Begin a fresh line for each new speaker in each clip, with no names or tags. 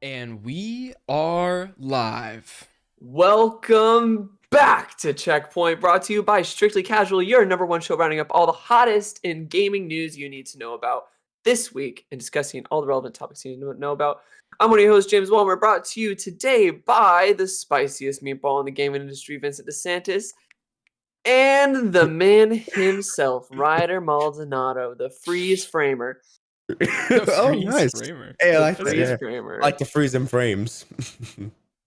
And we are live.
Welcome back to Checkpoint, brought to you by Strictly Casual, your number one show rounding up all the hottest in gaming news you need to know about this week and discussing all the relevant topics you need to know about. I'm one of your hosts, James Walmer, brought to you today by the spiciest meatball in the gaming industry, Vincent DeSantis, and the man himself, Ryder Maldonado, the freeze framer.
Oh, nice.
Framer.
Hey, I
The
like that.
freeze
Yeah.
framer.
I like to freeze them frames.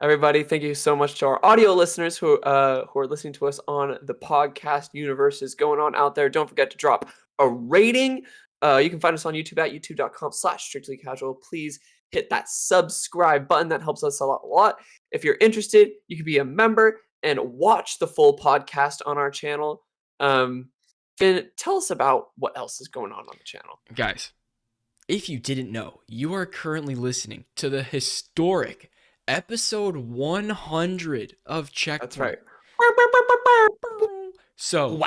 Everybody, thank you so much to our audio listeners who are listening to us on the podcast universes going on out there. Don't forget to drop a rating. You can find us on YouTube at youtube.com/strictlycasual. Please hit that subscribe button. That helps us a lot. If you're interested, you can be a member and watch the full podcast on our channel. Finn, tell us about what else is going on the channel.
Guys, if you didn't know, you are currently listening to the historic episode 100 of Checkpoint.
That's right.
So,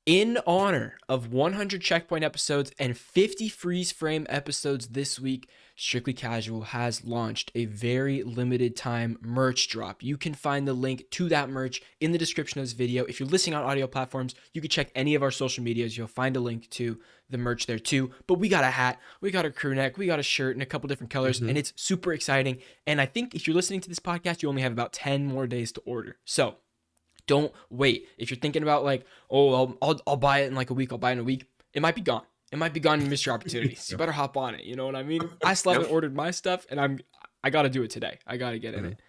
in honor of 100 Checkpoint episodes and 50 freeze frame episodes this week, Strictly Casual has launched a very limited time merch drop. You can find the link to that merch in the description of this video. If you're listening on audio platforms, you can check any of our social medias. You'll find a link to the merch there too. But we got a hat, we got a crew neck, we got a shirt in a couple different colors, and it's super exciting. And I think if you're listening to this podcast, you only have about 10 more days to order. So don't wait. If you're thinking about like, oh, I'll buy it in like a week, I'll buy it in a week, it might be gone. It might be gone and miss your opportunities. You better hop on it. You know what I mean? I still haven't ordered my stuff, and I got to do it today. I got to get in it.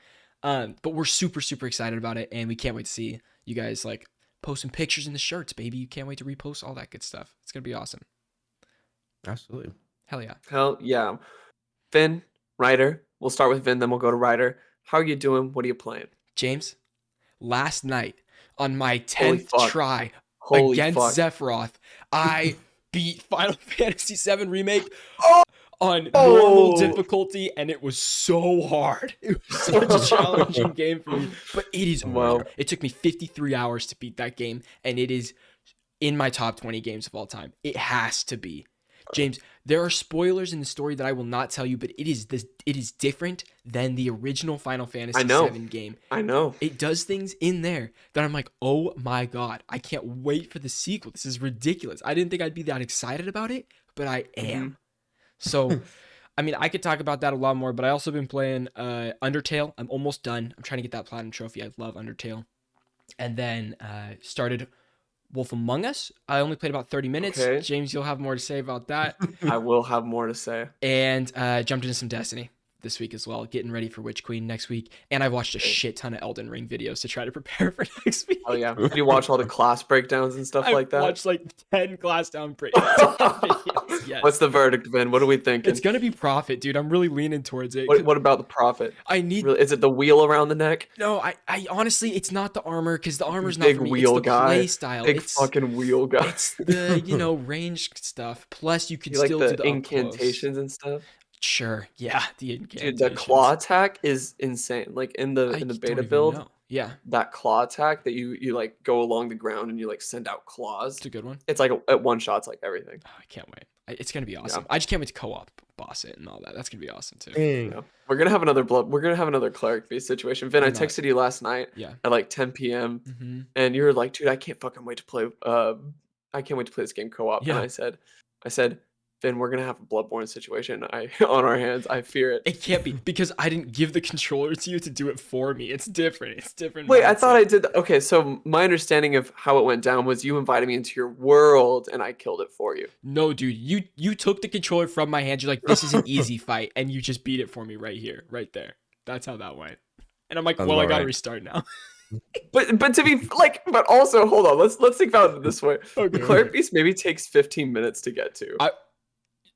But we're super, super excited about it, and we can't wait to see you guys like posting pictures in the shirts, baby. You can't wait to repost all that good stuff. It's going to be awesome.
Absolutely.
Hell yeah.
Hell yeah. Finn, Ryder. We'll start with Vin, then we'll go to Ryder. How are you doing? What are you playing?
James, last night on my 10th try against Zephyroth, I beat Final Fantasy VII Remake on normal difficulty, and it was so hard. It was such a challenging game for me, but it is hard. It took me 53 hours to beat that game, and it is in my top 20 games of all time. It has to be. James, there are spoilers in the story that I will not tell you, but it is different than the original Final Fantasy VII game.
I know.
It does things in there that I'm like, oh my God, I can't wait for the sequel. This is ridiculous. I didn't think I'd be that excited about it, but I am. So, I mean, I could talk about that a lot more, but I also been playing Undertale. I'm almost done. I'm trying to get that Platinum Trophy. I love Undertale. And then started Wolf Among Us. I only played about 30 minutes.
Okay.
James, you'll have more to say about that.
I will have more to say.
And jumped into some Destiny this week as well, getting ready for Witch Queen next week. And I've watched a shit ton of Elden Ring videos to try to prepare for next week.
Oh yeah. Did you watch all the class breakdowns and stuff like that?
I watched like 10 class down breakdowns. Yes.
What's the verdict, Vin? What are we thinking?
It's gonna be Prophet, dude. I'm really leaning towards it.
What about the Prophet? Is it the wheel around the neck?
No, I honestly, it's not the armor, because the armor's not
Big
for me.
wheel
it's the
guy.
play style.
Big fucking wheel guy.
It's the range stuff. Plus, you could
You like
still
the
do the
incantations and stuff.
Sure, yeah, the incantations.
Dude, the claw attack is insane. Like in the beta build,
yeah,
that claw attack that you like go along the ground and you like send out claws.
It's a good one.
It's like at one shot, it's like everything.
Oh, I can't wait. It's gonna be awesome.
Yeah.
I just can't wait to co-op boss it and all that. That's gonna be awesome too.
Yeah. We're gonna have another cleric beast situation. Vin, I texted you last night at like 10 p.m. And you were like, dude, I can't wait to play this game co-op.
Yeah.
And I said, Vin, we're gonna have a Bloodborne situation on our hands. I fear it.
It can't be, because I didn't give the controller to you to do it for me. It's different. It's different.
Wait, I thought I did. Okay, so my understanding of how it went down was you invited me into your world and I killed it for you.
No, dude, you took the controller from my hand. You're like, this is an easy fight, and you just beat it for me right here, right there. That's how that went. And I'm like, well, I gotta restart now.
But to be like, but also hold on. Let's think about it this way.
Okay.
The cleric beast maybe takes 15 minutes to get to.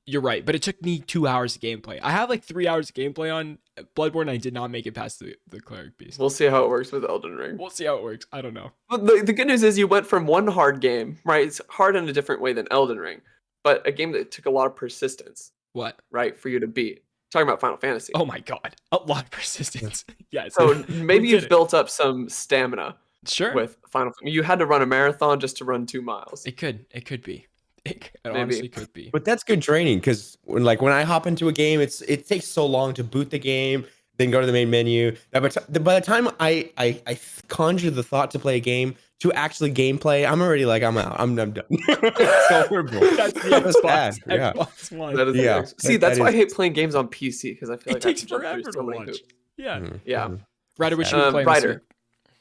You're right, but it took me 2 hours of gameplay. I have like 3 hours of gameplay on Bloodborne, and I did not make it past the cleric beast.
We'll see how it works with Elden Ring.
We'll see how it works. I don't know.
But the good news is you went from one hard game, right? It's hard in a different way than Elden Ring, but a game that took a lot of persistence.
What?
Right, for you to beat. Talking about Final Fantasy.
Oh my God, a lot of persistence. Yes.
So maybe you've built up some stamina.
Sure.
With Final Fantasy. You had to run a marathon just to run 2 miles.
It could be. It
Maybe.
honestly could be.
But that's good training because when I hop into a game, it takes so long to boot the game, then go to the main menu. That by the time I conjure the thought to play a game to actually gameplay, I'm already like I'm out. I'm done. It's so horrible.
That's the Xbox.
bad. Yeah.
Xbox One.
That is the
Yeah,
X- See,
that
that's why I
is-
hate playing games on PC because I feel
It
like I
takes
have to jump through
forever
so
to
many
launch.
hoops.
Yeah.
Mhm,
Yeah.
mhm.
Ryder, what you been playing this
Ryder.
week?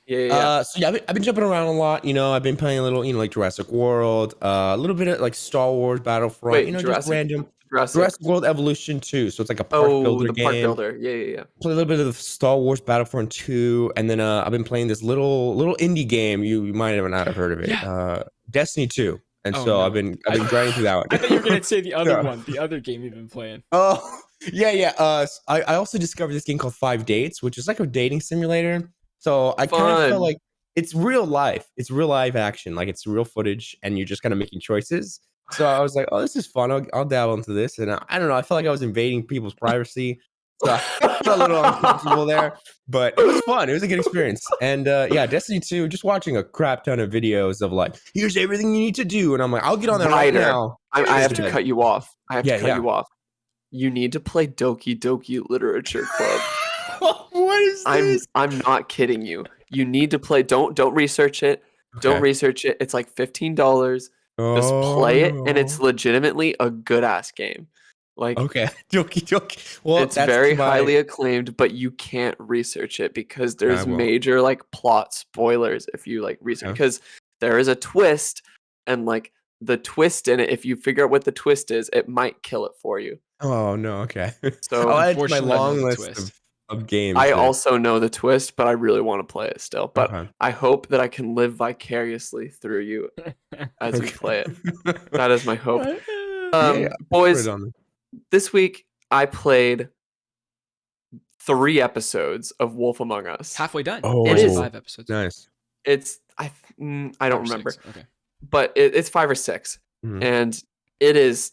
Yeah.
So yeah, I've been jumping around a lot. I've been playing a little, like Jurassic World, a little bit of like Star Wars Battlefront.
Wait,
just
Jurassic-
random
Jurassic.
Jurassic World Evolution 2. So it's like a park
Oh,
builder
the
game.
park builder. Yeah.
Play a little bit of Star Wars Battlefront 2, and then I've been playing this little indie game. You might not have heard of it.
Yeah.
Destiny 2. And
Oh,
so
no.
I've been grinding through that one.
I thought you were gonna say the other
Yeah.
one, the other game you've been playing.
Oh, yeah. I also discovered this game called 5 Dates, which is like a dating simulator. So I kind of
Fun.
felt like it's real life. It's real live action. Like it's real footage, and you're just kind of making choices. So I was like, oh, this is fun. I'll dabble into this. And I don't know. I felt like I was invading people's privacy. So I felt a little uncomfortable there, but it was fun. It was a good experience. And yeah, Destiny 2, just watching a crap ton of videos of like, here's everything you need to do. And I'm like, I'll get on that right
Ryder,
now.
I have to
Yeah.
cut you off.
Yeah.
You off. You need to play Doki Doki Literature Club.
What is this?
I'm not kidding you. You need to play. Don't research it. Don't
Okay.
research it. It's like $15. Just play it, and it's
Oh.
legitimately a good ass game. Like
Okay. Doki. Well,
it's very highly acclaimed, but you can't research it because there's
won't.
major like plot spoilers if you like research
Okay.
because there is a twist, and like the twist in it, if you figure out what the twist is, it might kill it for you.
Oh no. Okay.
So
I'll add to my
unfortunately, I know
long
the
list
twist.
of games.
I
that-
also know the twist, but I really want to play it still. But
Okay.
I hope that I can live vicariously through you as we
Okay.
play it. That is my hope.
Yeah,
Boys,
Put it on.
this week I played 3 episodes of Wolf Among Us.
Halfway done.
Oh.
It is.
5 episodes.
Nice.
It's I don't
Five or
remember,
6. Okay.
but it's 5 or 6,
Mhm.
and it is.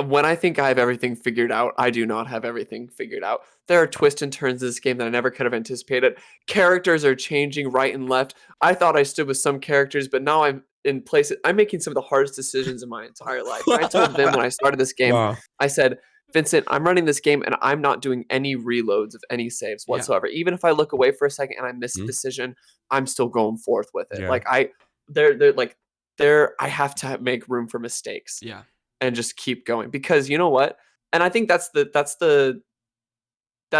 When I think I have everything figured out, I do not have everything figured out. There are twists and turns in this game that I never could have anticipated. Characters are changing right and left. I thought I stood with some characters, but now I'm in places. I'm making some of the hardest decisions in my entire life. I told Vin when I started this game,
Wow.
I said, Vincent, I'm running this game and I'm not doing any reloads of any saves
Yeah.
whatsoever. Even if I look away for a second and I miss a
Mhm.
decision, I'm still going forth with it.
Yeah.
Like I have to make room for mistakes
Yeah.
and just keep going because you know what? And I think that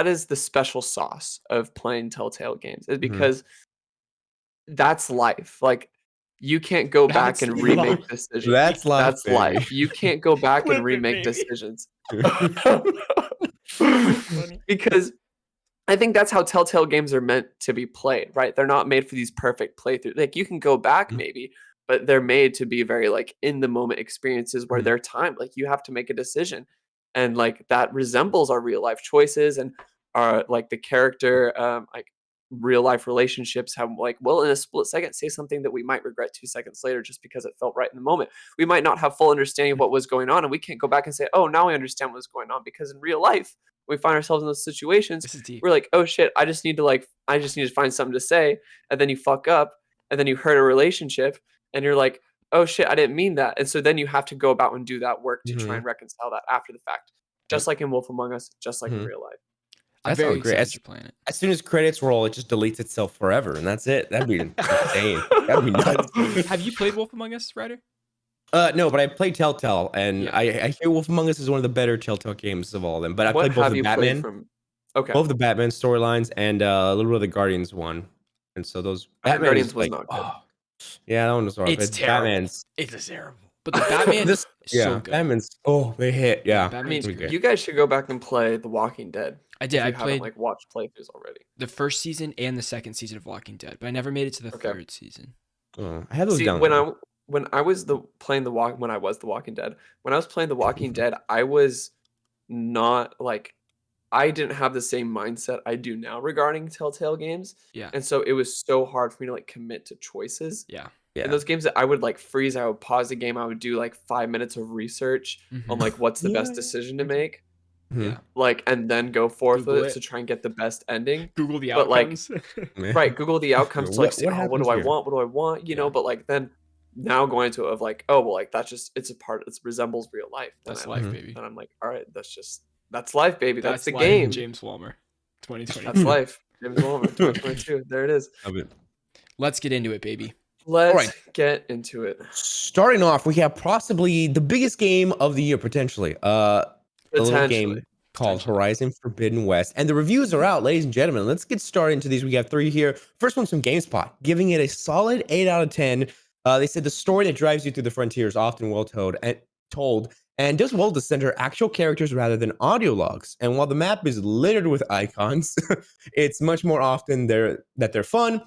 is the special sauce of playing Telltale games is because that's life. Like you can't go back
That's
and remake
life.
decisions.
That's life.
That's life. You can't go back
Live
and
it,
remake
baby.
decisions.
Funny.
Because I think that's how Telltale games are meant to be played, right? They're not made for these perfect playthroughs. Like you can go back
Mhm.
maybe, but they're made to be very like in the moment experiences where
Mhm.
they're timed. Like you have to make a decision, and like that resembles our real life choices and our like the character like real life relationships have like will in a split second say something that we might regret 2 seconds later just because it felt right in the moment. We might not have full understanding of what was going on, and we can't go back and say, "Oh, now I understand what's going on," because in real life, we find ourselves in those situations
This is deep.
we're like, oh shit, I just need to find something to say, and then you fuck up, and then you hurt a relationship, and you're like, oh shit, I didn't mean that, and so then you have to go about and do that work to try and reconcile that after the fact, just like in Wolf Among Us, just like in
Mhm.
real life.
I'm
That
very
sounds great.
excited you're playing it.
As soon as credits roll, it just deletes itself forever, and that's it. That'd be insane. That'd be nuts.
Have you played Wolf Among Us, Ryder?
No, but I played Telltale, and
Yeah.
I hear Wolf Among Us is one of the better Telltale games of all of them. But I
What
played both
have
the
you played
Batman,
from? Okay,
both the Batman storylines, and a little bit of the Guardians one. And so those
I heard
Batman
Guardians
is
was
like,
not good.
oh, yeah, that one was rough.
It's terrible.
Batman's
It's terrible. But the Batman
this,
is
yeah,
so good.
Batman's they hit, yeah.
I mean,
Batman's
Okay.
great.
you guys should go back and play The Walking Dead.
I
If
did.
you
I
haven't
played
like watched playthroughs already.
the first season and the second season of Walking Dead, but I never made it to the
Okay.
3rd season.
Oh, I had those
See,
down.
when I was playing The Walking Dead, when I was playing The Walking Dead, I was not like I didn't have the same mindset I do now regarding Telltale games.
Yeah.
And so it was so hard for me to like commit to choices.
Yeah.
Yeah.
In those games that I would like freeze, I would pause the game, I would do like 5 minutes of research on
Mhm.
like what's the best
Yeah.
decision to make.
Mhm.
Yeah.
Like and then go forth
Google
with it
it.
to try and get the best ending.
Google the
But, like,
outcomes.
Yeah.
Right. Google the outcomes to like
What
say, oh, what
happens
do I
here?
want? What do I want? You know,
Yeah.
but like then now going into it of like, oh well, like that's just it resembles real life.
That's
I
life,
Mhm.
baby.
then I'm like, all right, that's life, baby. That's the
life,
game.
James Walmer, 2020.
That's life. James Walmer, 2022. There it is.
Love it.
Let's get into it, baby.
All right.
Let's get into it.
Starting off, we have possibly the biggest game of the year potentially. A little
Potentially.
game called
Potentially.
Horizon Forbidden West, and the reviews are out, ladies and gentlemen. Let's get started into these. We have 3 here. First one's from GameSpot, giving it a solid 8 out of 10. They said the story that drives you through the frontier is often well told and does well to center actual characters rather than audio logs. And while the map is littered with icons, it's much more often that they're fun,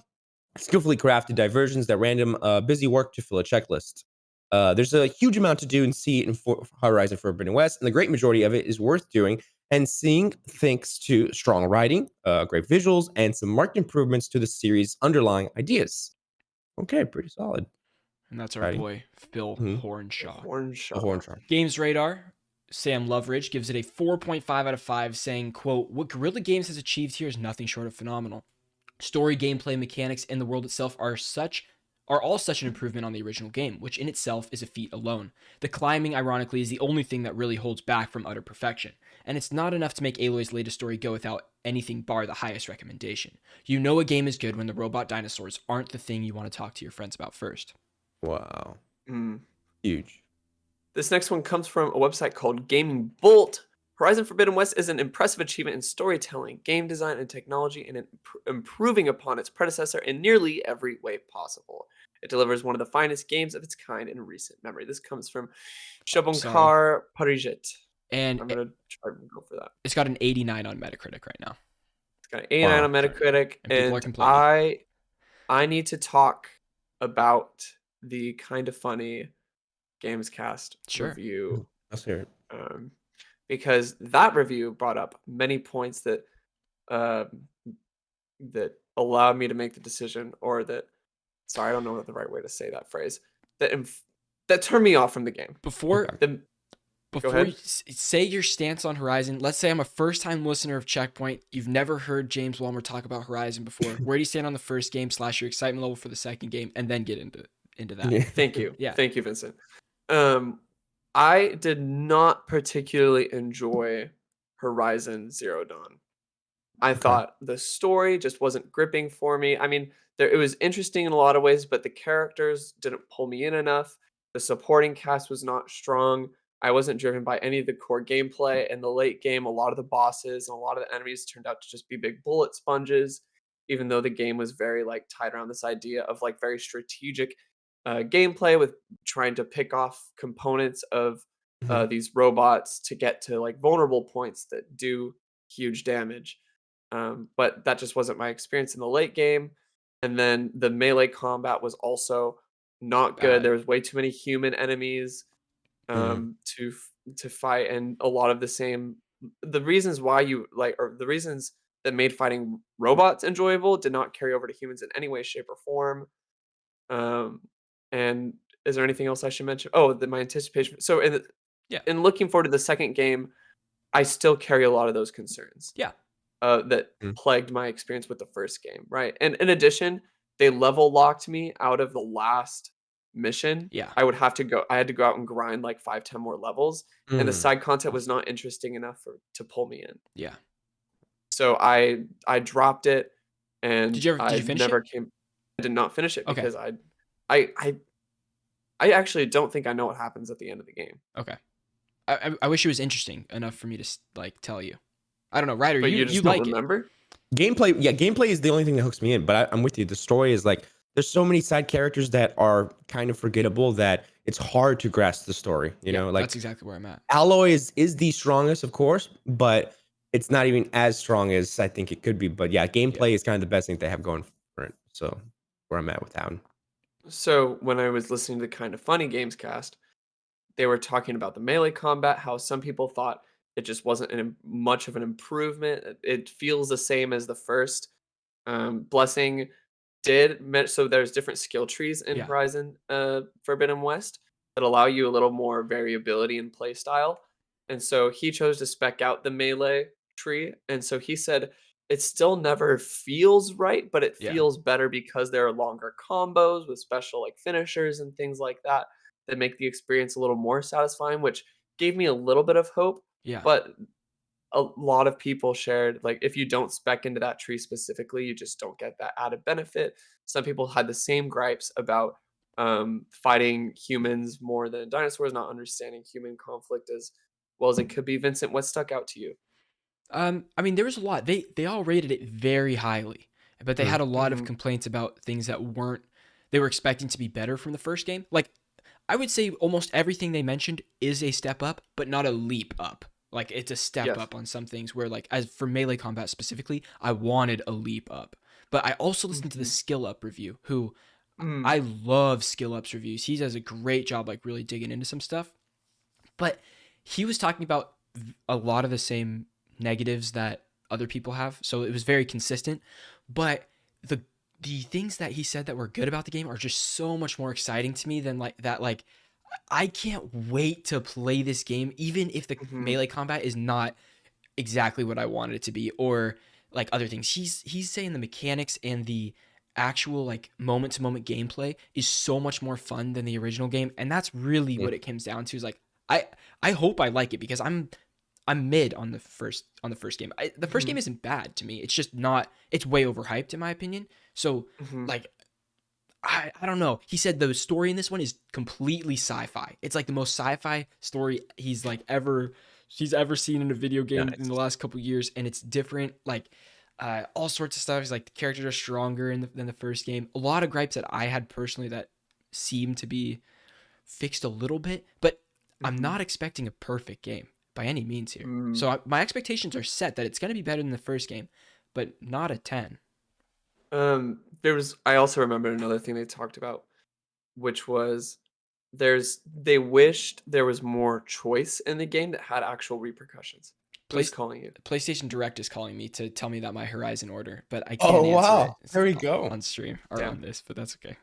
skillfully crafted diversions that random busy work to fill a checklist. There's a huge amount to do and see in Horizon Forbidden West, and the great majority of it is worth doing and seeing thanks to strong writing, great visuals, and some marked improvements to the series' underlying ideas. Okay, pretty solid.
And that's our
Righty.
boy, Phil
Mhm.
Hornshaw.
Hornshaw.
A horn charm.
Games Radar, Sam Loveridge gives it a 4.5 out of 5, saying, quote, "What Guerrilla Games has achieved here is nothing short of phenomenal. Story, gameplay, mechanics, and the world itself are all such an improvement on the original game, which in itself is a feat alone. The climbing, ironically, is the only thing that really holds back from utter perfection, and it's not enough to make Aloy's latest story go without anything bar the highest recommendation. You know a game is good when the robot dinosaurs aren't the thing you want to talk to your friends about first."
Wow.
Mm.
Huge.
This next one comes from a website called Gaming Bolt. Horizon Forbidden West is an impressive achievement in storytelling, game design, and technology, and improving upon its predecessor in nearly every way possible. It delivers one of the finest games of its kind in recent memory. This comes from Shabonkar Parijit.
And
I'm going to try and go for that.
it's got an 89 on Metacritic right now.
It's got an 89
Wow.
on Metacritic,
And people are
and
complaining.
I need to talk about the kind of funny Gamescast
Sure.
review,
Let's hear it.
because that review brought up many points that that allowed me to make the decision, or that, sorry, I don't know the right way to say that phrase, that turned me off from the game.
Before
Okay.
The,
before
ahead.
you say your stance on Horizon, let's say I'm a first-time listener of Checkpoint. You've never heard James Walmer talk about Horizon before. Where do you stand on the first game / your excitement level for the second game, and then get into that?
Yeah.
Thank you.
Yeah.
Thank you, Vincent. I did not particularly enjoy Horizon Zero Dawn. I thought the story just wasn't gripping for me. I mean, it was interesting in a lot of ways, but the characters didn't pull me in enough. The supporting cast was not strong. I wasn't driven by any of the core gameplay. In the late game, a lot of the bosses and a lot of the enemies turned out to just be big bullet sponges, even though the game was very like tied around this idea of like very strategic gameplay with trying to pick off components of
Mhm.
these robots to get to like vulnerable points that do huge damage. But that just wasn't my experience in the late game. And then the melee combat was also not good.
Bad.
There was way too many human enemies
Mhm.
to fight, and a lot of the reasons why you like, or the reasons that made fighting robots enjoyable did not carry over to humans in any way, shape, or form. Um, and is there anything else I should mention? Oh, my anticipation. So
Yeah.
in looking forward to the second game, I still carry a lot of those concerns.
Yeah.
That
Mm.
plagued my experience with the first game, right? And in addition, they level locked me out of the last mission.
Yeah.
I had to go out and grind like 5, 10 more levels, and the
Mm.
side content was not interesting enough to pull me in.
Yeah.
So I dropped it, and
Did you
I
finish
never
it?
came. I did not finish it
Okay.
because I I actually don't think I know what happens at the end of the game.
Okay. I wish it was interesting enough for me to like tell you. I don't know, Ryder.
But
You
you just don't
like it?
remember?
Gameplay is the only thing that hooks me in, but I'm with you. The story is like there's so many side characters that are kind of forgettable that it's hard to grasp the story. You know, like
that's exactly where I'm at.
Alloy is the strongest, of course, but it's not even as strong as I think it could be. But yeah, gameplay is kind of the best thing they have going for it. So where I'm at with that one.
So when I was listening to the Kind of Funny Games cast, they were talking about the melee combat, how some people thought it just wasn't much of an improvement. It feels the same as the first. Blessing so there's different skill trees in
Yeah.
Horizon Forbidden West that allow you a little more variability in play style. And so he chose to spec out the melee tree. And so he said it still never feels right, but it
Yeah.
feels better because there are longer combos with special like finishers and things like that that make the experience a little more satisfying, which gave me a little bit of hope.
Yeah.
But a lot of people shared like if you don't spec into that tree specifically, you just don't get that added benefit. Some people had the same gripes about fighting humans more than dinosaurs, not understanding human conflict as well as it could be. Vincent, what stuck out to you?
I mean, there was a lot. They all rated it very highly, but they
Mm.
had a lot of
Mhm.
complaints about things that weren't they were expecting to be better from the first game. Like I would say almost everything they mentioned is a step up, but not a leap up. Like it's a step
Yes.
up on some things where like as for melee combat specifically, I wanted a leap up. But I also listened to the
Mhm.
Skill Up review, who
Mm.
I love Skill Up's reviews. He does a great job like really digging into some stuff. But he was talking about a lot of the same negatives that other people have. So it was very consistent. But the things that he said that were good about the game are just so much more exciting to me than like that like I can't wait to play this game even if the
Mhm.
melee combat is not exactly what I wanted it to be or like other things. He's saying the mechanics and the actual like moment to moment gameplay is so much more fun than the original game, and that's really
Yeah.
what it comes down to. Is like I hope I like it because I'm mid on the first game. The first game
Mhm.
isn't bad to me. It's just not. It's way overhyped in my opinion. So
Mhm.
like I don't know. He said the story in this one is completely sci-fi. It's like the most sci-fi story he's ever seen in a video game in
Nice.
the last couple years, and it's different. Like all sorts of stuff. He's like the characters are stronger than the first game. A lot of gripes that I had personally that seem to be fixed a little bit, but I'm
Mhm.
not expecting a perfect game by any means here.
Mm.
So my expectations are set that it's going to be better than the first game, but not a 10.
There was. I also remember another thing they talked about, which was they wished there was more choice in the game that had actual repercussions.
Play,
Who's calling you?
PlayStation Direct is calling me to tell me that my Horizon order, but I can't
Oh
answer it
wow. There we go.
on stream or
Yeah.
on this, but that's okay.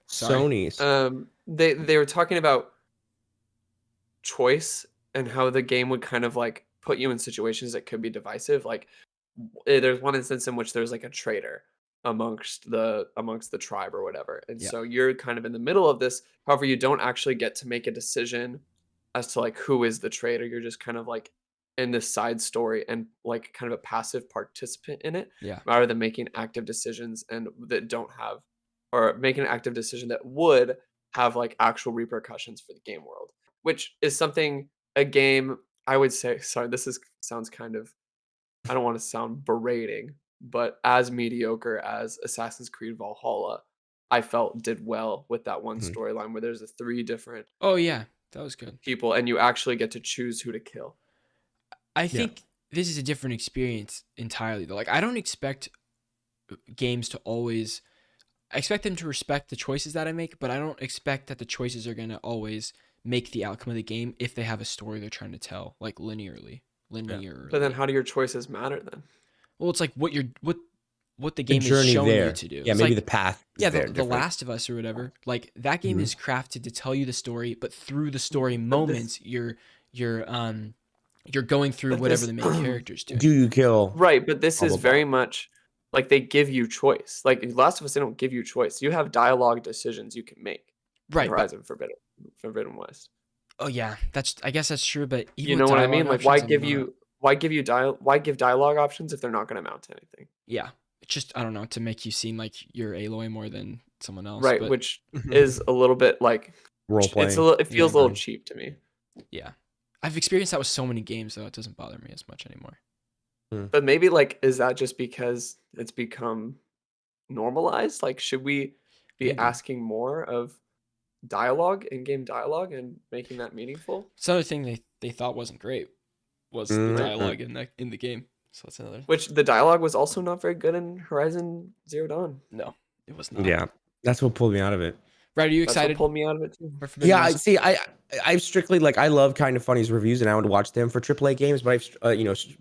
Sorry.
Sony's.
They were talking about choice and how the game would kind of like put you in situations that could be divisive. Like there's one instance in which there's like a traitor amongst the tribe or whatever, and
Yeah.
so you're kind of in the middle of this. However, you don't actually get to make a decision as to like who is the traitor. You're just kind of like in this side story and like kind of a passive participant in it,
Yeah.
rather than making active decisions and that don't have or making an active decision that would have like actual repercussions for the game world, which is something a game I would say. Sorry, this is sounds kind of I don't want to sound berating, but as mediocre as Assassin's Creed Valhalla, I felt did well with that one
Mhm.
storyline where there's a 3 different
Oh yeah, that was good.
people and you actually get to choose who to kill.
I
Yeah.
think this is a different experience entirely though. Like I don't expect games to always I expect them to respect the choices that I make, but I don't expect that the choices are going to always make the outcome of the game if they have a story they're trying to tell, like linearly.
But then how do your choices matter then?
Well, it's like what the
The
game is
journey
showing you
there.
to do.
Yeah,
It's
maybe
like
the path
yeah,
is there
the
different.
Last of Us or whatever. Like that game
Mhm.
is crafted to tell you the story, but through the story
But this
moments, you're going through
but
whatever
this
the main character's doing.
Do you kill
right, but this
blah
is
blah blah?
very much like they give you choice. Like in Last of Us, they don't give you choice. You have dialogue decisions you can make in
Right, but
Horizon Forbidden West.
oh yeah, I guess that's true. But even
You
with
know what I
dialogue
mean? Like
options, I'm not.
why give dialogue options if they're not going to amount to anything?
Yeah, it's just I don't know to make you seem like you're Aloy more than someone else.
Right,
But
which is a little bit like
Role
it's
playing.
it feels
Yeah.
a little cheap to me.
yeah, I've experienced that with so many games though. It doesn't bother me as much anymore.
But maybe like is that just because it's become normalized? Like should we be
Maybe.
asking more of dialogue, in-game dialogue and making that meaningful?
It's another thing they thought wasn't great was the
Mm,
dialogue in the game. So that's another.
Which the dialogue was also not very good in Horizon Zero Dawn.
No, it was not.
Yeah, that's what pulled me out of it.
Right? Are you
That's what
excited
pulled me out of it too.
for Forbidden
Yeah, I
West?
see. I strictly like I love Kind of Funny's reviews, and I would watch them for AAA games. But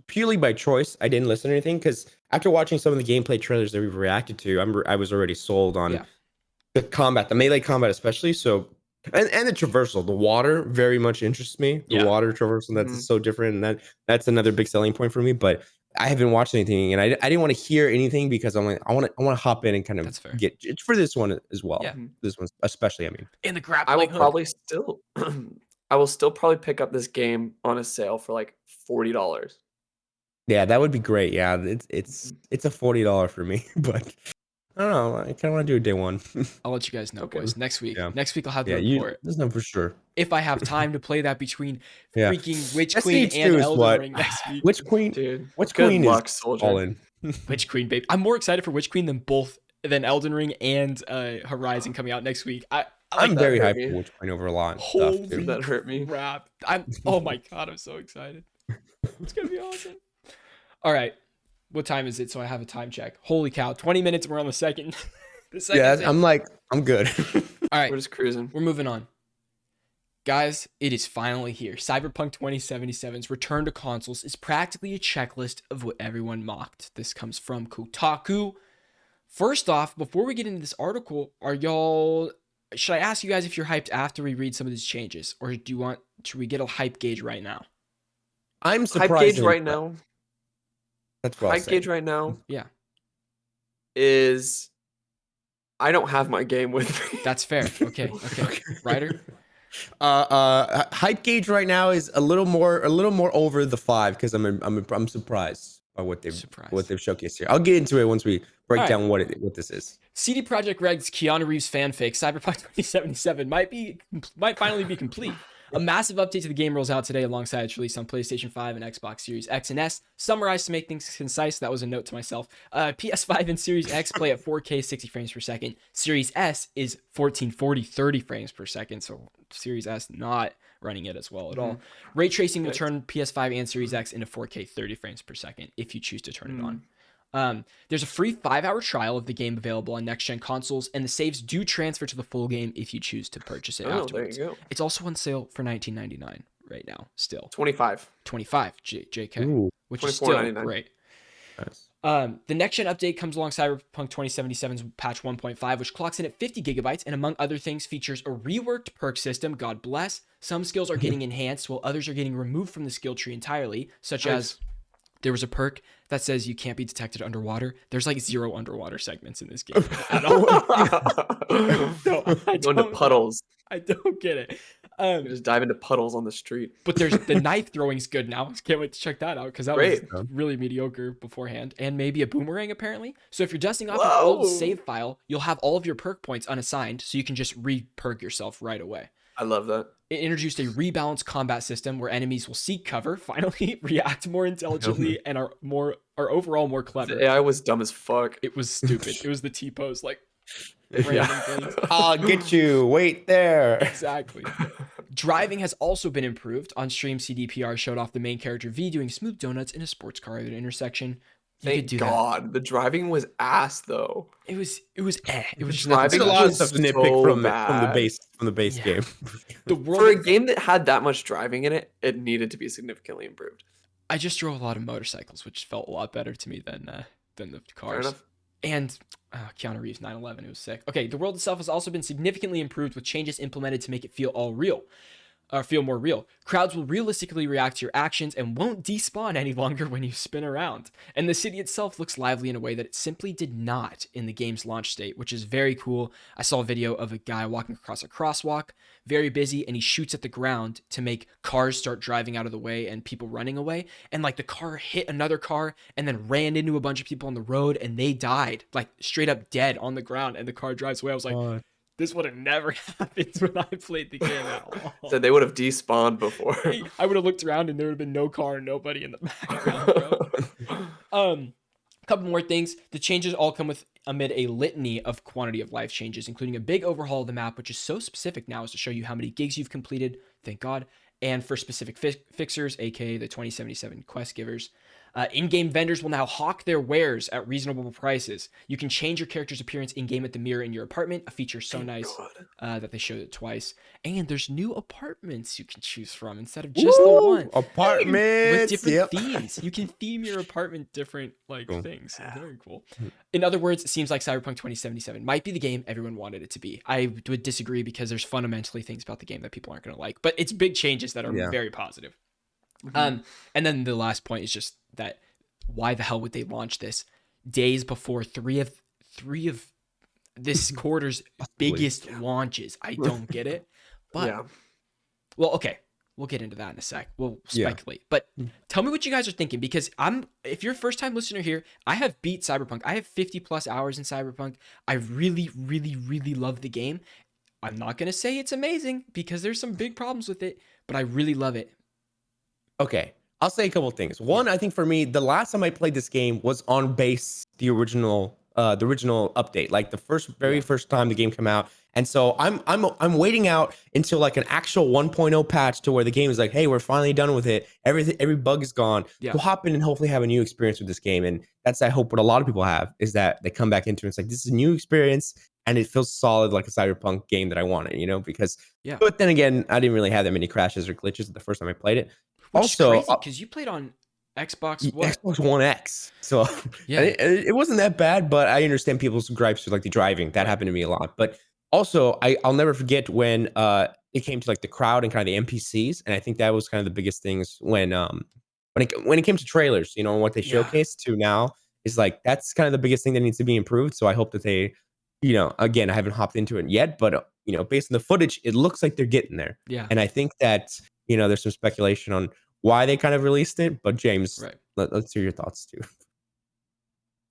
purely by choice, I didn't listen to anything because after watching some of the gameplay trailers that we've reacted to, I was already sold on
Yeah.
the combat, the melee combat especially. So and the traversal, the water very much interests me. The
Yeah.
water traversal that's
Mhm.
so different, and that's another big selling point for me. But I haven't watched anything, and I didn't want to hear anything because I'm like, I want to hop in and kind of
That's fair.
get it's for this one as well.
Yeah.
This one especially. I mean,
In the
I
grappling
will
hook.
probably still I will still probably pick up this game on a sale for like $40.
yeah, that would be great. Yeah, it's a $40 for me, but I don't know. I kind of want to do a day one.
I'll let you guys know,
Okay.
boys. Next week.
Yeah.
Next week I'll have the
Yeah, you.
report.
This is not for sure.
If I have time to play that between
Yeah.
freaking Witch
Destiny
Queen and
2 is
Elden
what?
Ring next week.
Which queen?
Dude,
Which
good
queen
luck,
is
soldier.
all in?
Witch Queen, babe. I'm more excited for Witch Queen than Elden Ring and Horizon coming out next week.
I'm
that
very
hurt
hyped
me.
for Witch Queen over a lot of stuff
Holy
too.
That hurt me.
crap. Oh my god, I'm so excited. It's gonna be awesome. All right. What time is it? So I have a time check. Holy cow. 20 minutes and we're on the second.
Yeah,
thing.
I'm like, I'm good.
All right.
We're just cruising.
We're moving on. Guys, it is finally here. Cyberpunk 2077's return to consoles is practically a checklist of what everyone mocked. This comes from Kotaku. First off, before we get into this article, should I ask you guys if you're hyped after we read some of these changes? Or should we get a hype gauge right now?
I'm
Hype
surprised.
gauge right now.
That's what I'll
Hype
say.
gauge right now
Yeah,
is I don't have my game with me.
that's fair. Okay. Ryder?
Hype gauge right now is a little more over the 5 because I'm surprised by what they've showcased here. I'll get into it once we break
All
down what this is.
CD Projekt Red's Keanu Reeves fanfic, Cyberpunk 2077, might finally be complete. A massive update to the game rolls out today alongside its release on PlayStation 5 and Xbox Series X and S. Summarized to make things concise, that was a note to myself. PS5 and Series X play at 4K 60 frames per second. Series S is 1440 30 frames per second, so Series S not running it as well at all. Ray tracing will turn PS5 and Series X into 4K 30 frames per second if you choose to turn it on. There's a free 5-hour trial of the game available on next-gen consoles, and the saves do transfer to the full game if you choose to purchase it afterwards.
There you go.
It's also on sale for $19.99 right now, still.
25.
$25, JK,
Ooh,
which is still
$24.99.
great.
nice.
The next-gen update comes along Cyberpunk 2077's patch 1.5, which clocks in at 50 gigabytes, and among other things, features a reworked perk system, God bless. Some skills are getting enhanced, while others are getting removed from the skill tree entirely, such as there was a perk that says you can't be detected underwater. There's like 0 underwater segments in this game at all. No, I
Go into
don't-
puddles.
I don't get it.
You just dive into puddles on the street.
But there's the knife throwing's good now. Can't wait to check that out because that
Great.
was really mediocre beforehand. And maybe a boomerang apparently. So if you're dusting off an
Whoa.
old save file, you'll have all of your perk points unassigned, so you can just re-perk yourself right away.
I love that.
It introduced a rebalanced combat system where enemies will seek cover, finally react more intelligently, and are overall more clever.
The AI was dumb as fuck.
It was stupid. It was the T-pose, like random
Yeah.
things.
I'll get you. Wait there.
Exactly. Driving has also been improved. On stream, CDPR showed off the main character V doing smooth donuts in a sports car at an intersection. You
Thank
could do
God. The driving was ass though.
that. It was It was just
Driving
There's a
nothing
lot of
was
stuff to nitpick
so
from the
bad.
base
Yeah.
game.
the
For a
world.
game that had that much driving in it, it needed to be significantly improved.
I just drove a lot of motorcycles, which felt a lot better to me than the
Fair
cars.
enough.
And Keanu Reeves 9/11, it was sick. Okay, the world itself has also been significantly improved with changes implemented to make it feel more real. Crowds will realistically react to your actions and won't despawn any longer when you spin around. And the city itself looks lively in a way that it simply did not in the game's launch state, which is very cool. I saw a video of a guy walking across a crosswalk, very busy, and he shoots at the ground to make cars start driving out of the way and people running away. And like the car hit another car and then ran into a bunch of people on the road and they died, like straight up dead on the ground, and the car drives away. I was like, this would have never happened when I played the game at all.
So they would have despawned before.
I would have looked around and there would have been no car and nobody in the background, bro. Couple more things. The changes all come amid a litany of quantity of life changes, including a big overhaul of the map, which is so specific now as to show you how many gigs you've completed, thank God, and for specific fixers, aka the 2077 quest givers. In-game vendors will now hawk their wares at reasonable prices. You can change your character's appearance in-game at the mirror in your apartment, a feature so nice that they showed it twice. And there's new apartments you can choose from instead of just the one.
Apartments.
With different
Yep.
themes. You can theme your apartment different
Cool.
things. Very cool. In other words, it seems like Cyberpunk 2077 might be the game everyone wanted it to be. I would disagree because there's fundamentally things about the game that people aren't going to like, but it's big changes that are
Yeah.
very positive.
Mhm.
And then the last point is just that why the hell would they launch this days before three of this quarter's biggest launches? I don't get it. But
Yeah.
well, okay. We'll get into that in a sec. We'll
Yeah.
speculate. But tell me what you guys are thinking, because if you're a first time listener here, I have beat Cyberpunk. I have 50 plus hours in Cyberpunk. I really, really, really love the game. I'm not going to say it's amazing because there's some big problems with it, but I really love it.
Okay, I'll say a couple things. One, I think for me, the last time I played this game was on the original update, like the very first time the game came out. And so I'm waiting out until like an actual 1.0 patch to where the game is like, hey, we're finally done with it. Every bug is gone.
Yeah.
To hop in and hopefully have a new experience with this game. And that's, I hope, what a lot of people have, is that they come back into it. It's like, this is a new experience and it feels solid, like a Cyberpunk game that I wanted, because
Yeah.
But then again, I didn't really have that many crashes or glitches the first time I played it.
Which
Also,
is crazy because you played on Xbox. What?
Xbox One X. So
Yeah.
it wasn't that bad, but I understand people's gripes with like the driving. That happened to me a lot. But also, I'll never forget when it came to like the crowd and kind of the NPCs, and I think that was kind of the biggest things when it came to trailers, and what they
Yeah.
showcased to now is like, that's kind of the biggest thing that needs to be improved. So I hope that they, again, I haven't hopped into it yet, but based on the footage, it looks like they're getting there.
Yeah.
And I think that there's some speculation on why they kind of released it. But James,
Right.
let's hear your thoughts too.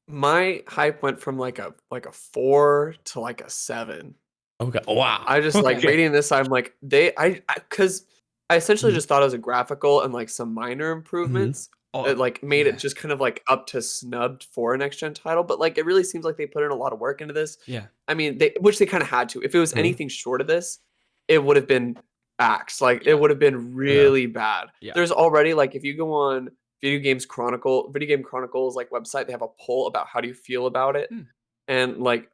My hype went from like a 4 to like a 7.
Okay. Wow.
I just like
Okay.
reading this. I'm like, because I essentially
Mhm.
just thought it was a graphical and like some minor improvements
Oh,
that like made
yeah.
it just kind of like up to snubbed for a next gen title. But like, it really seems like they put in a lot of work into this.
Yeah.
I mean, which they kind of had to. If it was
Mhm.
anything short of this, it would have been axed. Like,
Yeah.
it would have been really bad.
Yeah.
There's already like, if you go on Video Game Chronicles like website, they have a poll about how do you feel about it,
Hmm.
and like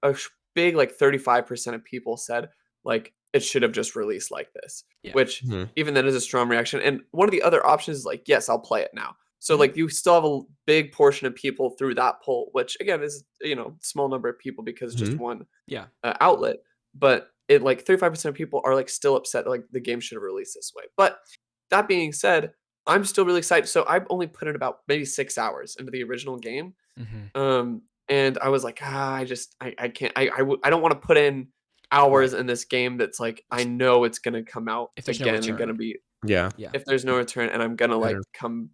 big like 35% of people said like it should have just released like this,
Yeah.
which
Mhm.
even then is a strong reaction. And one of the other options is like, yes, I'll play it now. So
Mhm.
like you still have a big portion of people through that poll, which again is small number of people because it's just
Mhm.
one
Yeah.
outlet, but it like 35% of people are like still upset that, like the game should have released this way. But that being said, I'm still really excited. So I've only put in about maybe 6 hours into the original game.
Mhm.
And I was like, I can't, I don't want to put in hours in this game that's like, I know it's going to come out
If there's no
again and
return.
going to be,
Yeah.
Yeah.
if there's no return, and I'm going to like
Better.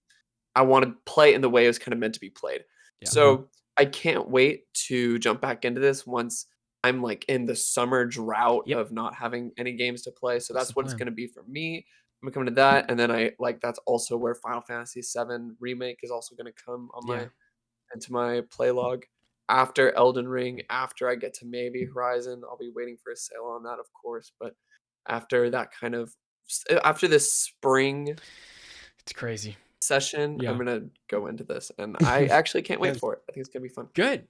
I want to play it in the way it was kind of meant to be played.
Yeah.
So I can't wait to jump back into this once I'm like in the summer drought
Yep.
of not having any games to play. So
That's
that's
the
what it's
plan.
going to be for me. I'm coming to that, and then I like that's also where Final Fantasy VII Remake is also going to come on
Yeah.
into my play log after Elden Ring. After I get to maybe Horizon, I'll be waiting for a sale on that, of course. But after that kind of after this spring
It's crazy.
session,
Yeah.
I'm gonna go into this, and I actually can't wait
Yes.
for it. I think it's gonna be fun.
Good.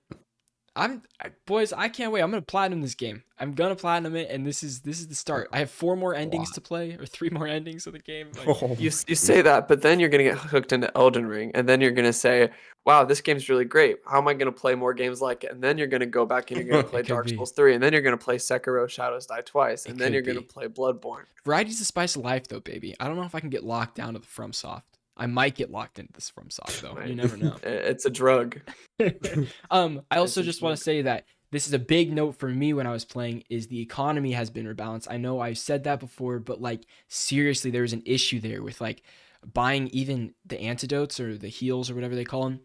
Boys, I can't wait. I'm gonna platinum this game. I'm gonna platinum it, and this is the start. I have 4 more endings
Wow.
to play, or 3 more endings of the game. Like,
Oh,
You say that, but then you're gonna get hooked into Elden Ring, and then you're gonna say, "Wow, this game's really great. How am I gonna play more games like it?" And then you're gonna go back and you're gonna play
could
Dark
be.
Souls 3, and then you're gonna play Sekiro: Shadows Die Twice,
It
and then
could
you're gonna
be.
play Bloodborne.
Variety's the spice of life, though, baby. I don't know if I can get locked down to the FromSoft. I might get locked into this FromSoft, though. You
Right.
never know.
It's a drug.
I also
a
just want
drug.
to say that this is a big note for me when I was playing is the economy has been rebalanced. I know I've said that before, but like seriously, there was an issue there with like buying even the antidotes or the heals or whatever they call them.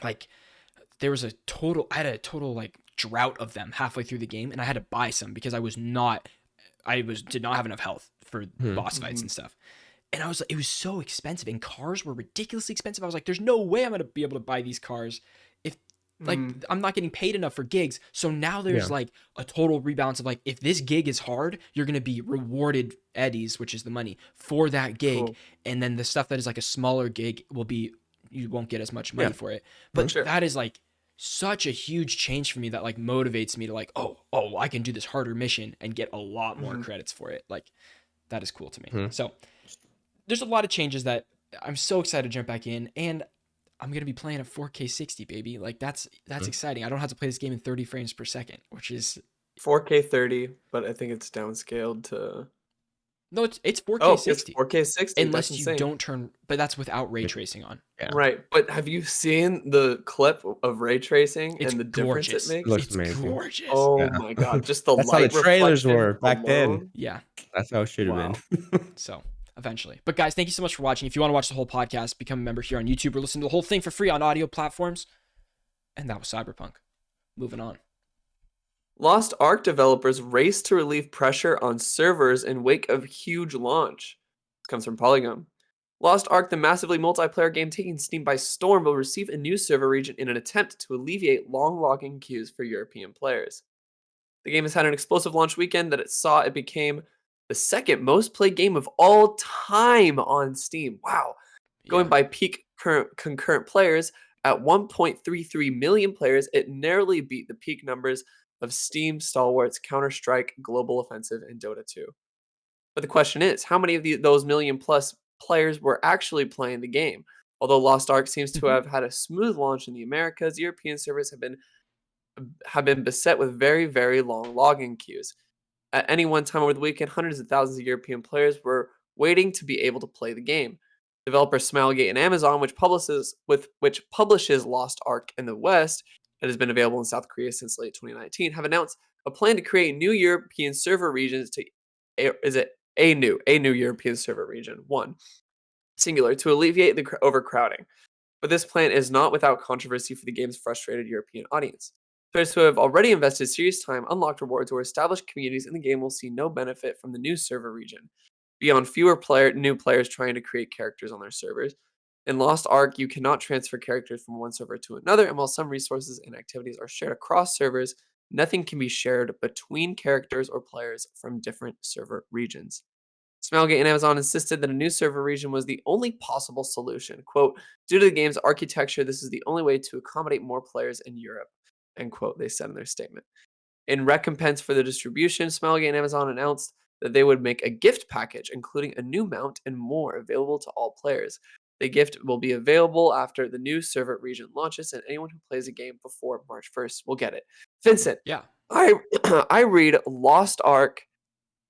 Like there was I had a total like drought of them halfway through the game, and I had to buy some because did not have enough health for boss fights and stuff. And I was like, it was so expensive, and cars were ridiculously expensive. I was like, there's no way I'm gonna be able to buy these cars if like I'm not getting paid enough for gigs. So now there's like a total rebalance of like, if this gig is hard, you're gonna be rewarded eddies, which is the money for that gig,
Cool.
and then the stuff that is like a smaller gig you won't get as much money for it. But
Sure.
that is like such a huge change for me that like motivates me to like, oh, I can do this harder mission and get a lot more credits for it. Like that is cool to me. So there's a lot of changes that I'm so excited to jump back in, and I'm gonna be playing at 4K 60, baby. Like that's exciting. I don't have to play this game in 30 frames per second, which is
4K 30, but I think it's downscaled to
No, it's 4K
Oh, it's
60.
4K 60.
Unless
That's
you
insane.
don't turn, but that's without ray tracing on.
Yeah,
Right. But have you seen the clip of ray tracing
It's
and the difference
gorgeous.
it
it
makes?
looks
It's
amazing.
gorgeous.
Oh
Yeah.
my god, just the
That's how the
light
trailers
reflection
were back then.
alone.
Yeah.
That's how it should have
Wow.
been.
So eventually. But guys, thank you so much for watching. If you want to watch the whole podcast, become a member here on YouTube or listen to the whole thing for free on audio platforms. And that was Cyberpunk. Moving on.
Lost Ark developers race to relieve pressure on servers in wake of huge launch. This comes from Polygon. Lost Ark, the massively multiplayer game taking Steam by storm, will receive a new server region in an attempt to alleviate long logging queues for European players. The game has had an explosive launch weekend that it became the second most played game of all time on Steam. Wow. Going
Yeah.
by peak concurrent players at 1.33 million players, it narrowly beat the peak numbers of Steam stalwarts Counter-Strike, Global Offensive, and Dota 2. But the question is, how many of those million plus players were actually playing the game? Although Lost Ark seems to have had a smooth launch in the Americas, European servers have been beset with very, very long login queues. At any one time over the weekend, hundreds of thousands of European players were waiting to be able to play the game. Developer Smilegate and Amazon, which publishes Lost Ark in the West, that has been available in South Korea since late 2019, have announced a plan to create new European server regions a new European server region, one singular, to alleviate the overcrowding. But this plan is not without controversy for the game's frustrated European audience. Players who have already invested serious time, unlocked rewards, or established communities in the game will see no benefit from the new server region, beyond fewer new players trying to create characters on their servers. In Lost Ark, you cannot transfer characters from one server to another, and while some resources and activities are shared across servers, nothing can be shared between characters or players from different server regions. Smilegate and Amazon insisted that a new server region was the only possible solution. Quote, due to the game's architecture, this is the only way to accommodate more players in Europe. End quote, they said in their statement. In recompense for the distribution, Smilegate and Amazon announced that they would make a gift package, including a new mount and more, available to all players. The gift will be available after the new server region launches, and anyone who plays the game before March 1st will get it. Vincent,
Yeah.
I read Lost Ark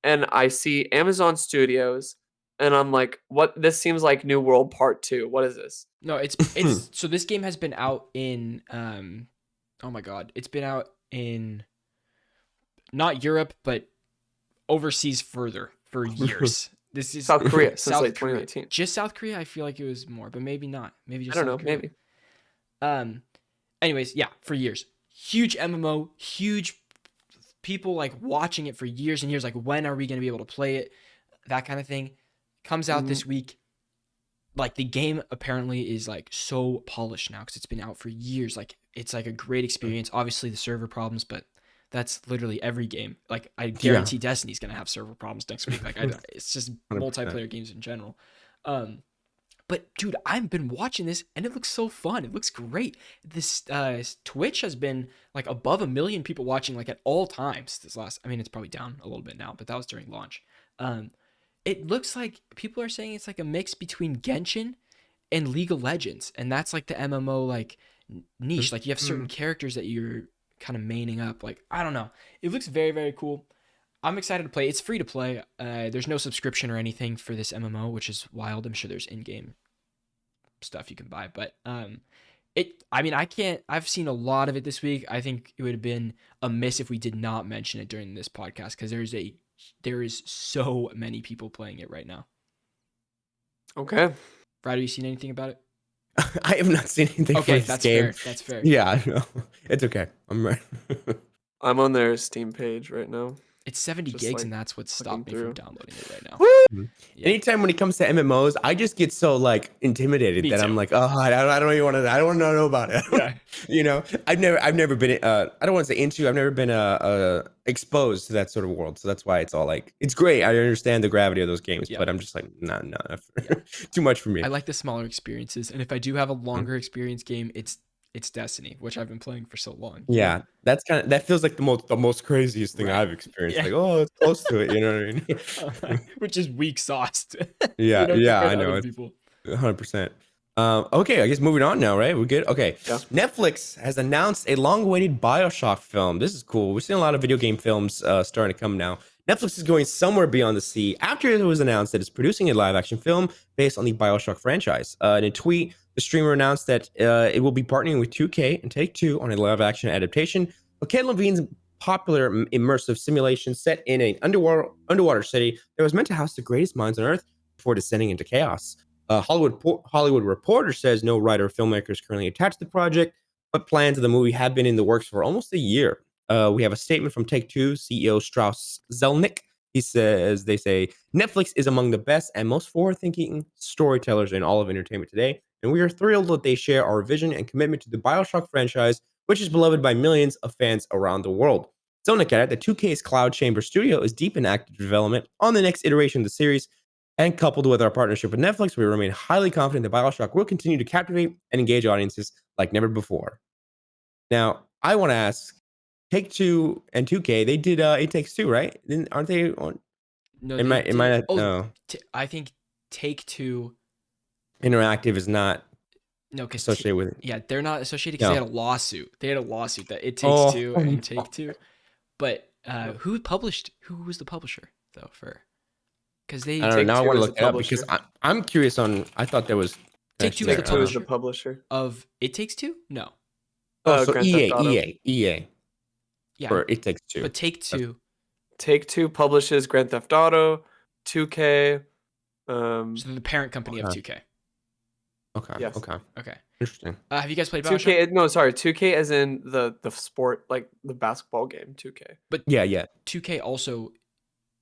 and I see Amazon Studios, and I'm like, what? This seems like New World Part 2. What is this?
No, it's so this game has been out in oh my god. It's been out in not Europe, but overseas further for years. This is
South Korea since
South
late
Korea.
2019.
Just South Korea, I feel like it was more, but maybe not. Maybe just
I don't
South
know,
Korea.
maybe.
Anyways, yeah, for years. Huge MMO, huge people like watching it for years and years. Like, when are we going to be able to play it? That kind of thing. Comes out this week. Like, the game apparently is like so polished now because it's been out for years. Like, it's like a great experience. Obviously, the server problems, but that's literally every game. Like, I guarantee Destiny's going to have server problems next week. Like, it's just
100%.
multiplayer games in general. But dude, I've been watching this and it looks so fun. It looks great. This Twitch has been like above 1 million people watching like at all times. I mean, it's probably down a little bit now, but that was during launch. It looks like people are saying it's like a mix between Genshin and League of Legends, and that's like the MMO like niche. Like, you have certain characters that you're kind of maining up. Like, I don't know. It looks very, very cool. I'm excited to play. It's free to play. There's no subscription or anything for this MMO, which is wild. I'm sure there's in-game stuff you can buy, but I've seen a lot of it this week. I think it would have been amiss if we did not mention it during this podcast, because there is so many people playing it right now.
Okay.
Brad, have you seen anything about it?
I have not seen anything
Okay,
for this
that's
game.
fair. That's fair.
Yeah, I know. It's okay. I'm right.
I'm on their Steam page right now.
It's 70
Just,
gigs,
like,
and that's what stopped me
through.
from downloading it right now. Yeah.
Anytime when it comes to MMOs, I just get so like intimidated
Me
that
too.
I'm like, oh, I don't even want to. I don't want to know about it.
Yeah.
You know, I've never been. I don't want to say into. I've never been exposed to that sort of world. So that's why it's all like, it's great. I understand the gravity of those games,
Yeah.
but I'm just like, no, too much for me.
I like the smaller experiences, and if I do have a longer experience game, it's Destiny, which I've been playing for so long.
Yeah, that feels like the most craziest thing
Right.
I've experienced.
Yeah.
Like, oh, it's close to it. You know what I mean?
Which is weak sauced.
Yeah,
You know,
yeah,
compared
I
to
know.
other
It's
people.
100%. Okay, I guess moving on now, right? We're good. Okay.
Yeah.
Netflix has announced a long-awaited BioShock film. This is cool. We're seeing a lot of video game films starting to come now. Netflix is going somewhere beyond the sea after it was announced that it's producing a live-action film based on the BioShock franchise. In a tweet, the streamer announced that it will be partnering with 2K and Take-Two on a live-action adaptation of Ken Levine's popular immersive simulation set in an underwater city that was meant to house the greatest minds on Earth before descending into chaos. Hollywood Reporter says no writer or filmmaker is currently attached to the project, but plans of the movie have been in the works for almost a year. We have a statement from Take-Two CEO Strauss Zelnick. They say, Netflix is among the best and most forward-thinking storytellers in all of entertainment today, and we are thrilled that they share our vision and commitment to the BioShock franchise, which is beloved by millions of fans around the world. Zelnick added that 2K's Cloud Chamber studio is deep in active development on the next iteration of the series, and coupled with our partnership with Netflix, we remain highly confident that BioShock will continue to captivate and engage audiences like never before. Now, I want to ask, Take-Two and 2K, they did It Takes Two, right? Aren't they on?
No,
It
they
might
did.
not.
Oh,
No,
I think Take-Two.
Interactive is not
No, because
associated with it.
yeah, they're not associated because
No.
they had a lawsuit. They had a lawsuit that It Takes
Oh,
Two and Take-Two. But who was the publisher though? Because they
I don't know. Now I
Take-Two
want to
is
look
the
it up because
publisher.
I'm curious on. I thought there was
Take-Two is the
Take-Two is the
publisher
publisher.
of It Takes Two. No,
Oh, so
Grand
EA,
Theft Auto.
EA
yeah,
for It Takes Two.
but Take-Two.
Take-Two publishes Grand Theft Auto, 2K.
So they're the parent company of
Okay.
2K.
Okay.
Yes.
Okay.
Okay.
Interesting.
Have you guys played BioShock?
2K. No, sorry, 2K as in the sport, like the basketball game. 2K.
Yeah.
2K also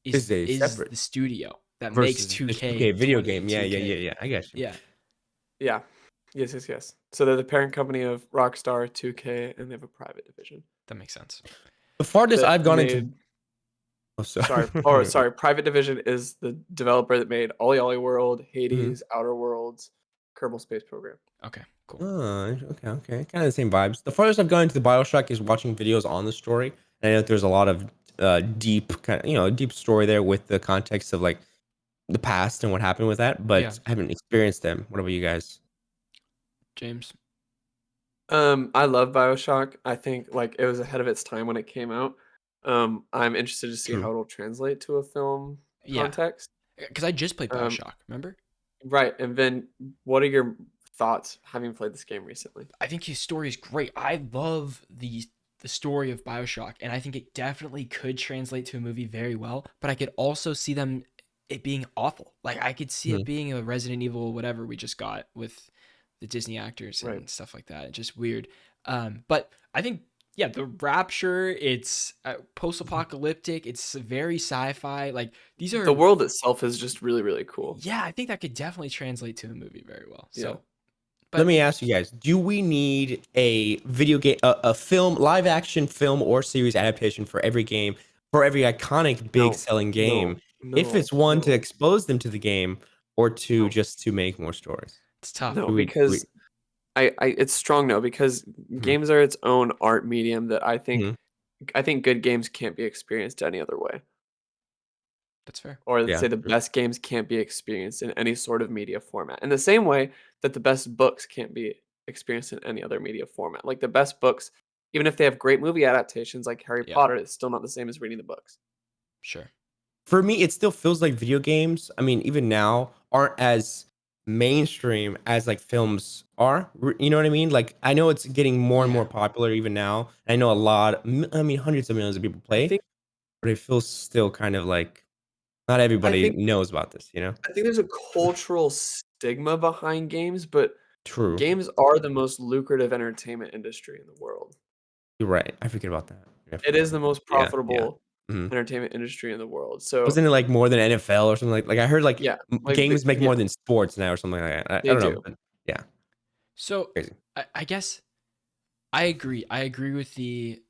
Is a
is
separate
the studio that
Versus
makes
the
2K.
video
20,
game. Yeah.
2K.
I got you.
Yeah.
Yeah. Yes. So they're the parent company of Rockstar, 2K, and they have a private division.
That makes sense.
The farthest
that
I've gone into.
made-
Oh,
Sorry. Private Division is the developer that made Ollie Ollie World, Hades, Outer Worlds, Kerbal Space Program.
Okay. Cool.
Oh, okay. Kind of the same vibes. The farthest I've gone into the BioShock is watching videos on the story. And I know that there's a lot of deep story there with the context of like the past and what happened with that, but
Yeah.
I haven't experienced them. What about you guys?
James.
I love BioShock. I think like it was ahead of its time when it came out. I'm interested to see
True.
how it'll translate to a film
Yeah.
context.
Because I just played
Um,
BioShock. Remember?
Right. And then what are your thoughts having played this game recently?
I think his story is great. I love the story of BioShock, and I think it definitely could translate to a movie very well. But I could also see it being awful. Like I could see it being a Resident Evil, whatever we just got with the Disney actors and
Right.
stuff like that. It's just weird. But I think the Rapture. It's post-apocalyptic. It's very sci-fi. Like these are
The world itself is just really, really cool.
Yeah, I think that could definitely translate to a movie very well.
Yeah.
So,
Let me ask you guys: do we need a video game, a film, live action film or series adaptation for every game, for every iconic big
No,
selling game? If
No,
it's one to
no,
expose them to the game, or two
No.
just to make more stories.
it's tough.
no,
Do we-
because it's strong no, because games are its own art medium that I think good games can't be experienced any other way.
That's fair.
Or let's
Yeah,
say the
true.
best games can't be experienced in any sort of media format. In the same way that the best books can't be experienced in any other media format. Like the best books, even if they have great movie adaptations like Harry
Yeah.
Potter, it's still not the same as reading the books.
Sure.
For me, it still feels like video games. I mean, even now aren't as mainstream as like films are. You know what I mean? Like I know it's getting more and more popular even now. I know hundreds of millions of people play,
think-
but it feels still kind of like not everybody
think-
knows about this. You know?
I think there's a cultural stigma behind games, but
True.
games are the most lucrative entertainment industry in the world.
You're right. I forget about that. Yeah, I
It
forgot
is the
about
most
that. Yeah, yeah.
profitable
Mhm.
entertainment industry in the world. So
Wasn't it like more than NFL or something like I heard like
Yeah, like
games
the-
make
yeah.
more than sports now or something like that. I
They
don't know.
do.
But
So
Crazy.
I guess I agree. I agree with the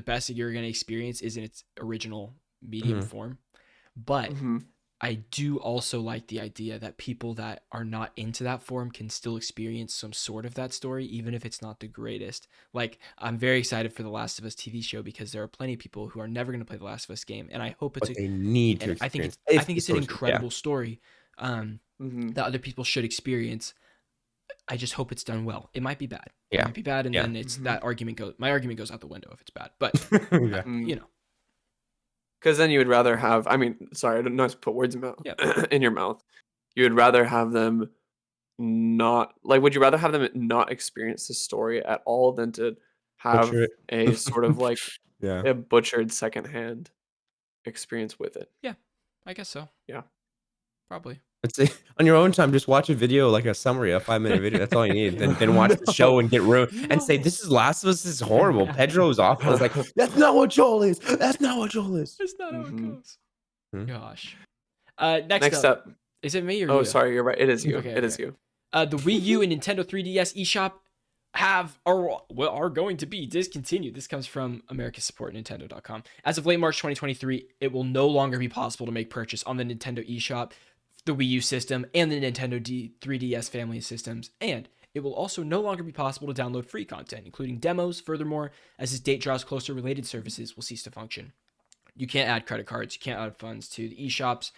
best that you're going to experience is in its original medium form. But
Mhm.
I do also like the idea that people that are not into that form can still experience some sort of that story, even if it's not the greatest. Like, I'm very excited for the Last of Us TV show because there are plenty of people who are never going to play the Last of Us game, and I hope it's
but they need to
and I think
experience.
it's an incredible story
Mhm.
that other people should experience. I just hope it's done well. It might be bad. It
Yeah.
might be bad, and
Yeah.
then it's
Mhm.
that argument goes. My argument goes out the window if it's bad. But
Yeah.
Mm.
you know,
Because then you would rather have. I mean, sorry, I don't know to put words in your mouth. You would rather have them not like. Would you rather have them not experience the story at all than to have
Butcher it.
a sort of like
Yeah.
a butchered secondhand experience with it?
I guess so.
Yeah.
Probably.
Let's say on your own time, just watch a video, like a summary, a 5-minute video. That's all you need. Then watch the show and get ruined and say, "This is Last of Us. This is horrible." Pedro's awful. It's like, that's not what Joel is. That's not what Joel is.
It's not how it
Mhm.
goes.
Hmm.
Gosh. Next
Next
up.
up.
Is it me or
Oh,
you?
sorry, you're right. It is you.
Okay,
It is
okay.
you.
The Wii U and Nintendo 3DS eShop are going to be discontinued. This comes from America's Support Nintendo.com. As of late March 2023, it will no longer be possible to make purchase on the Nintendo eShop, the Wii U system, and the Nintendo 3DS family of systems, and it will also no longer be possible to download free content, including demos. Furthermore, as this date draws closer, related services will cease to function. You can't add credit cards, you can't add funds to the eShops,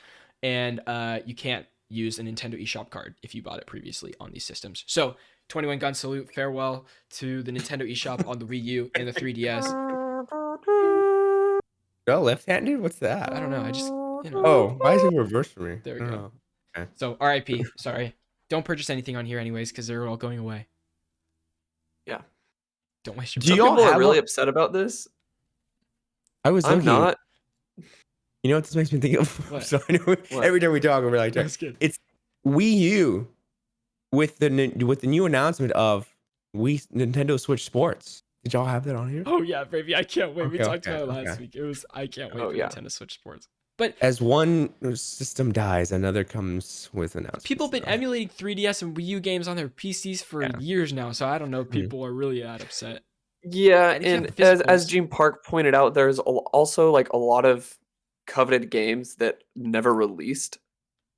and you can't use a Nintendo eShop card if you bought it previously on these systems. So, 21 Gun Salute, farewell to the Nintendo eShop on the Wii U and the 3DS.
Oh, left-handed? What's that?
I don't know, I just,
Oh, why is it reversed for me?
There we
I don't
go.
know.
So, RIP, sorry. Don't purchase anything on here anyways, because they're all going away.
Yeah.
Don't waste your
Do
Some
y'all
people are
have
really
one?
upset about this.
I was
I'm
looking.
not.
You know what this makes me think of?
What?
So I know every time we talk, we're like,
That's good.
it's Wii U with the new announcement of Nintendo Switch Sports. Did y'all have that on here?
Oh yeah, baby, I can't wait. We
Okay,
talked about it last
okay.
week. It was I can't wait
Oh,
for
yeah.
Nintendo Switch Sports. But
As one system dies, another comes with announcements.
people have been
so.
emulating 3DS and Wii U games on their PCs for
Yeah.
years now, so I don't know if
Mhm.
people are really that upset.
Yeah,
And if you have
and
the
as
physicals-
Gene Park pointed out, there's also like a lot of coveted games that never released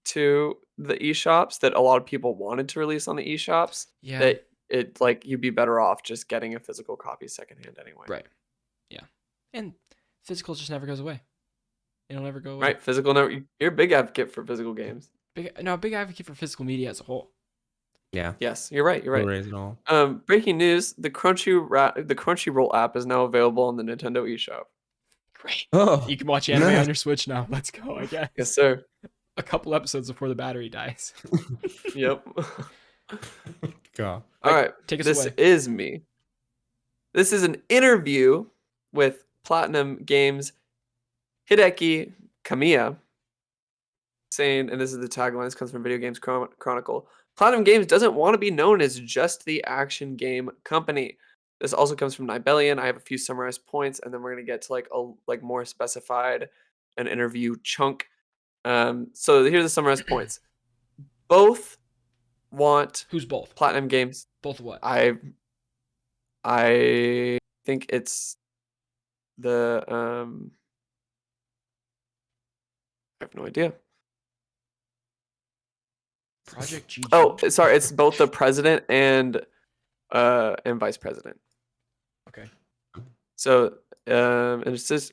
to the eShops that a lot of people wanted to release on the eShops.
Yeah.
That it like you'd be better off just getting a physical copy secondhand anyway.
Right. Yeah. And physical just never goes away. It'll never go away.
Right. Physical. Never. You're a big advocate for physical games.
Big advocate for physical media as a whole.
Yeah.
Yes, you're right. You're right.
Blu-rays and all.
Breaking news: the Crunchyroll app is now available on the Nintendo eShop.
Great.
Oh,
You can watch anime
nice.
on your Switch now. Let's go, I guess.
Yes, sir.
A couple episodes before the battery dies.
Yep.
God.
All right.
Take us
This
away.
is me. This is an interview with Platinum Games Hideki Kamiya saying, and this is the tagline, this comes from Video Games Chronicle, Platinum Games doesn't want to be known as just the action game company. This also comes from Nibelian. I have a few summarized points, and then we're going to get to like more specified an interview chunk. So here's the summarized points. Both want
Who's both?
Platinum Games.
Both of what?
I think it's the I have no idea.
Project GG.
Oh, sorry, it's both the president and vice president.
Okay.
So and it says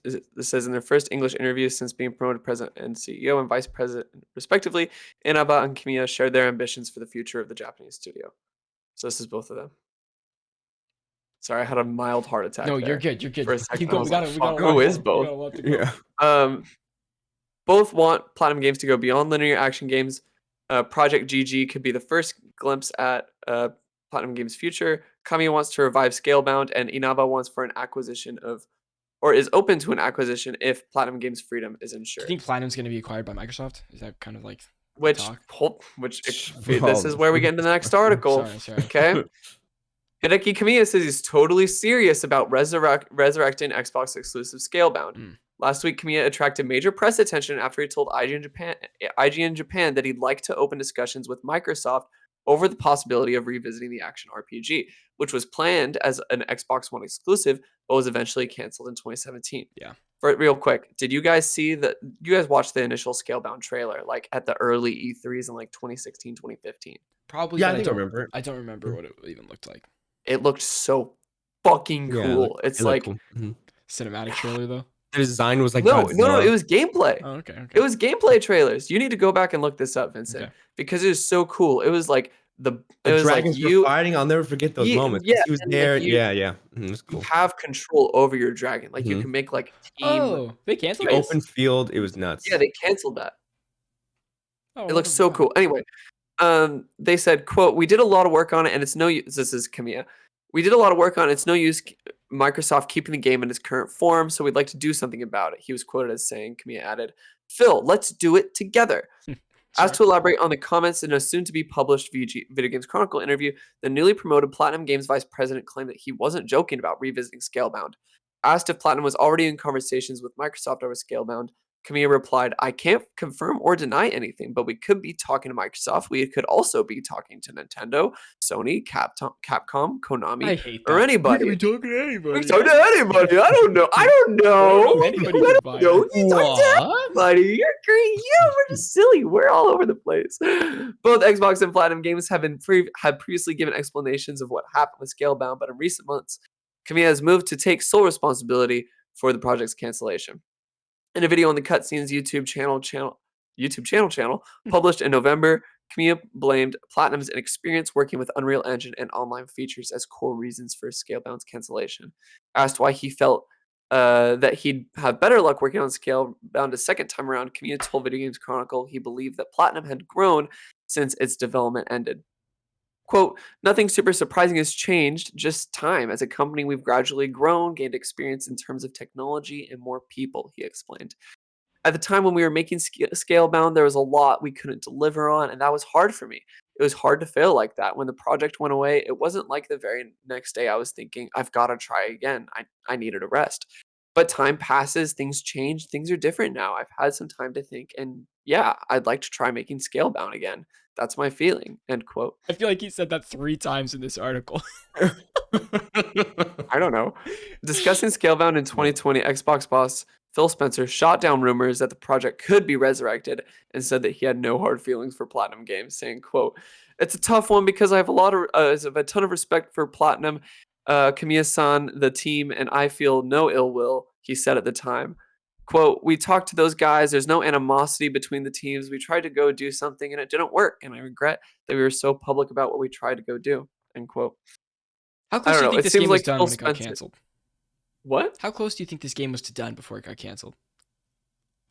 in their first English interview since being promoted president and CEO and vice president respectively, Inaba and Kamiya shared their ambitions for the future of the Japanese studio. So this is both of them. Sorry, I had a mild heart attack.
No,
there.
you're good. You're good.
For a second,
Keep
I
going.
was
We got
like,
it. We got
fuck,
a
who
lot
is
to go.
both?
We got a lot to go.
Yeah.
Both want Platinum Games to go beyond linear action games. Project GG could be the first glimpse at Platinum Games' future. Kamiya wants to revive Scalebound, and Inaba wants for an acquisition of, or is open to an acquisition if Platinum Games' freedom is
Do you
ensured.
think Platinum's going to be acquired by Microsoft? Is that kind of like
Which,
talk?
this is where we get into the next article.
Sorry.
Okay. Hideki Kamiya says he's totally serious about resurrecting Xbox exclusive Scalebound.
Mm.
Last week, Kamiya attracted major press attention after he told IGN Japan that he'd like to open discussions with Microsoft over the possibility of revisiting the action RPG, which was planned as an Xbox One exclusive, but was eventually canceled in 2017.
Yeah.
Real quick, did you guys see that? You guys watched the initial Scalebound trailer, like at the early E3s in like 2016, 2015?
Probably.
Yeah,
but
I think I remember it.
I don't remember what it even looked like.
It looked so fucking cool. It's
It
like
looked cool. Mhm.
Cinematic trailer though.
The design was like
no,
Godzilla.
it was gameplay.
Oh, okay.
It was gameplay trailers. You need to go back and look this up, Vincent,
Okay.
because it was so cool. It was like The
The
it was like
dragons were
you
fighting. I'll never forget those moments. 'Cause
yeah,
he was
and
there.
like
Yeah. It was
you
cool.
have control over your dragon. Like you
Mhm.
can make like team
Oh, they canceled
The
it?
open field, it was
Yeah,
nuts.
they canceled that.
Oh, I
It looks
wonder
so
why.
cool. Anyway, they said, quote, "We did a lot of work on it, and it's no use." This is Kamiya. "We did a lot of work on it. It's no use Microsoft keeping the game in its current form, so we'd like to do something about it." He was quoted as saying, Kamiya added, "Phil, let's do it together." Asked
Sure.
to elaborate on the comments in a soon-to-be-published Video Games Chronicle interview, the newly promoted Platinum Games vice president claimed that he wasn't joking about revisiting Scalebound. Asked if Platinum was already in conversations with Microsoft over Scalebound, Kamiya replied, "I can't confirm or deny anything, but we could be talking to Microsoft. We could also be talking to Nintendo, Sony, Capcom,
I
Konami,
hate
or
that. We could
anybody."
be talking to
We
anybody.
can talk to anybody. I don't know. I don't know.
Anybody
I
can
don't
buy
know.
it.
You talk to
What?
anybody. You're great. Yeah, we're just silly. We're all over the place. Both Xbox and Platinum Games had previously given explanations of what happened with Scalebound, but in recent months, Kamiya has moved to take sole responsibility for the project's cancellation. In a video on the Cutscenes YouTube channel published in November, Kamiya blamed Platinum's inexperience working with Unreal Engine and online features as core reasons for Scalebound's cancellation. Asked why he felt that he'd have better luck working on Scalebound a second time around, Kamiya told Video Games Chronicle he believed that Platinum had grown since its development ended. Quote, "Nothing super surprising has changed, just time. As a company, we've gradually grown, gained experience in terms of technology and more people," he explained. "At the time when we were making Scalebound, there was a lot we couldn't deliver on, and that was hard for me. It was hard to fail like that. When the project went away, it wasn't like the very next day I was thinking, I've got to try again. I needed a rest. But time passes, things change, things are different now. I've had some time to think, and yeah, I'd like to try making Scalebound again. That's my feeling," end quote.
I feel like he said that 3 times in this article.
I don't know. Discussing Scalebound in 2020, Xbox boss Phil Spencer shot down rumors that the project could be resurrected and said that he had no hard feelings for Platinum Games, saying, quote, "It's a tough one because I have a ton of respect for Platinum, Kamiya-san, the team, and I feel no ill will," he said at the time. Quote, "We talked to those guys. There's no animosity between the teams. We tried to go do something and it didn't work. And I regret that we were so public about what we tried to go do," end quote.
How
I
close
don't
do you
know.
think
It
this
seems
game was
like
done
Phil
when it got
Spencer.
canceled?
What?
How close do you think this game was to done before it got canceled?